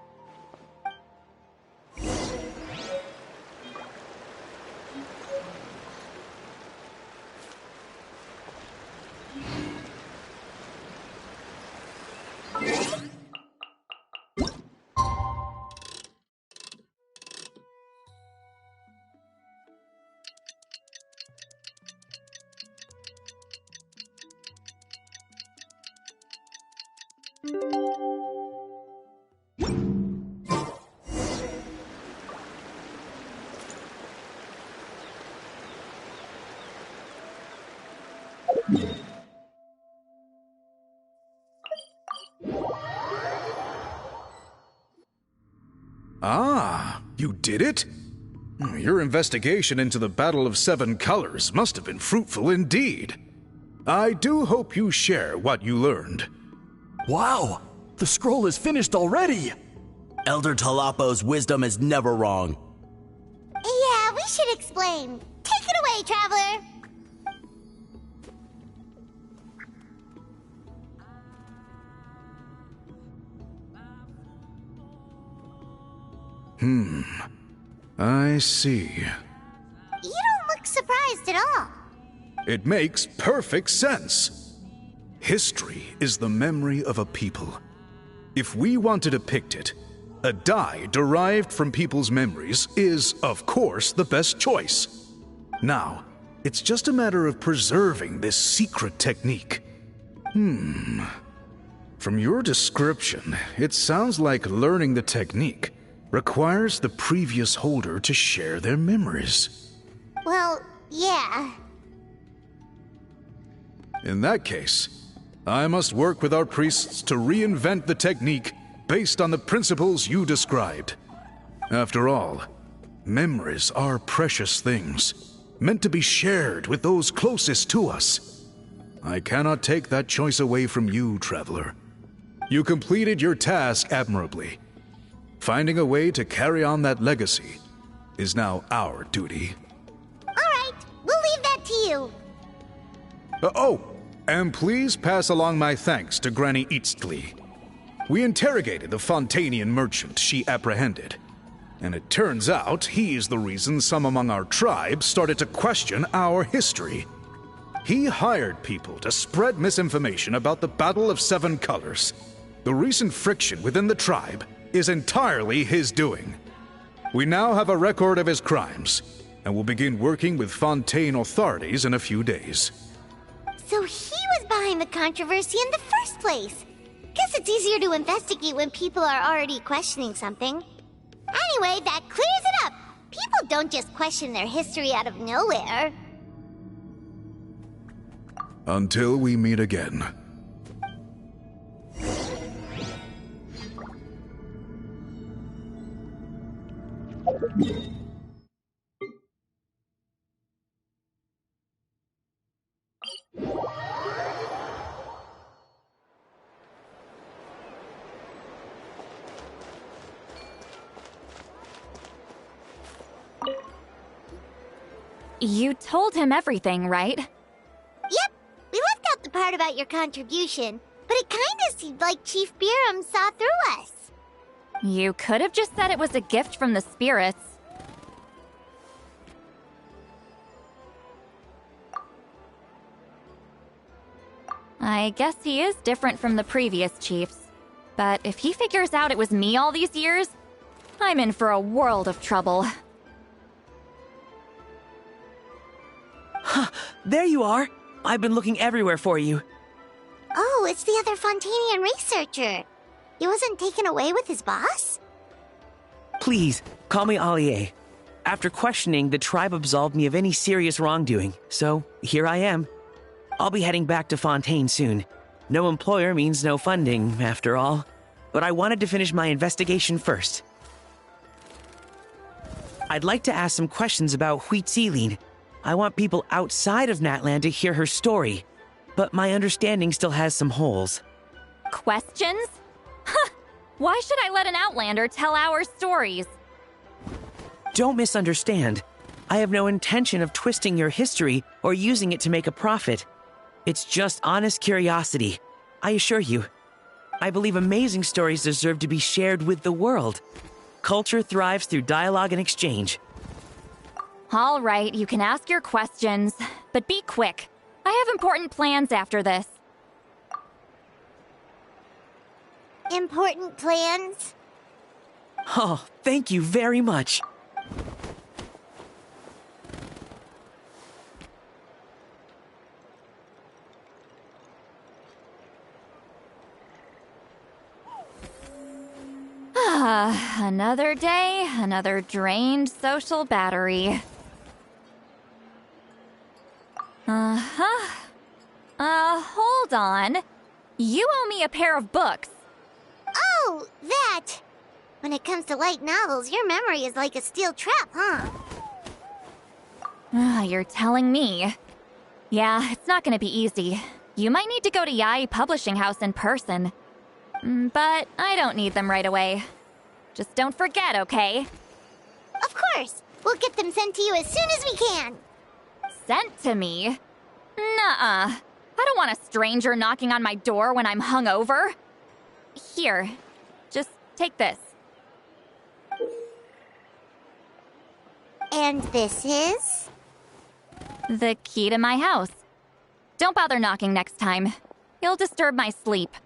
Ah, you did it? Your investigation into the Battle of Seven Colors must have been fruitful indeed. I do hope you share what you learned. Wow! The scroll is finished already! Elder Talapo's wisdom is never wrong. Yeah, we should explain. Take it away, Traveler! I see. You don't look surprised at all. It makes perfect sense. History is the memory of a people. If we want to depict it, a dye derived from people's memories is, of course, the best choice. Now, it's just a matter of preserving this secret technique. From your description, it sounds like learning the technique requires the previous holder to share their memories. Well, yeah. In that case, I must work with our priests to reinvent the technique based on the principles you described. After all, memories are precious things, meant to be shared with those closest to us. I cannot take that choice away from you, Traveler. You completed your task admirably. Finding a way to carry on that legacy is now our duty. All right, we'll leave that to you. Oh, and please pass along my thanks to Granny Eastly. We interrogated the Fontanian merchant she apprehended, and it turns out he's the reason some among our tribe started to question our history. He hired people to spread misinformation about the Battle of Seven Colors. The recent friction within the tribe is entirely his doing. We now have a record of his crimes, and will begin working with Fontaine authorities in a few days. So he was behind the controversy in the first place. Guess it's easier to investigate when people are already questioning something. Anyway, that clears it up. People don't just question their history out of nowhere. Until we meet again. You told him everything, right? Yep. We left out the part about your contribution, but it kinda seemed like Chief Biram saw through us. You could have just said it was a gift from the spirits. I guess he is different from the previous chiefs. But if he figures out it was me all these years, I'm in for a world of trouble. There you are! I've been looking everywhere for you. Oh, it's the other Fontanian researcher. He wasn't taken away with his boss? Please, call me Allier. After questioning, the tribe absolved me of any serious wrongdoing, so here I am. I'll be heading back to Fontaine soon. No employer means no funding, after all. But I wanted to finish my investigation first. I'd like to ask some questions about Huitziline. I want people outside of Natlan to hear her story, but my understanding still has some holes. Questions? Huh! Why should I let an Outlander tell our stories? Don't misunderstand. I have no intention of twisting your history or using it to make a profit. It's just honest curiosity, I assure you. I believe amazing stories deserve to be shared with the world. Culture thrives through dialogue and exchange. All right, you can ask your questions, but be quick. I have important plans after this. Important plans? Oh, thank you very much. Another day, another drained social battery. Hold on. You owe me a pair of books. Oh, that! When it comes to light novels, your memory is like a steel trap, huh? You're telling me. Yeah, it's not gonna be easy. You might need to go to Yai Publishing House in person. But I don't need them right away. Just don't forget, okay? Of course! We'll get them sent to you as soon as we can! Sent to me? Nuh-uh. I don't want a stranger knocking on my door when I'm hungover. Here, just take this. And this is? The key to my house. Don't bother knocking next time. You'll disturb my sleep.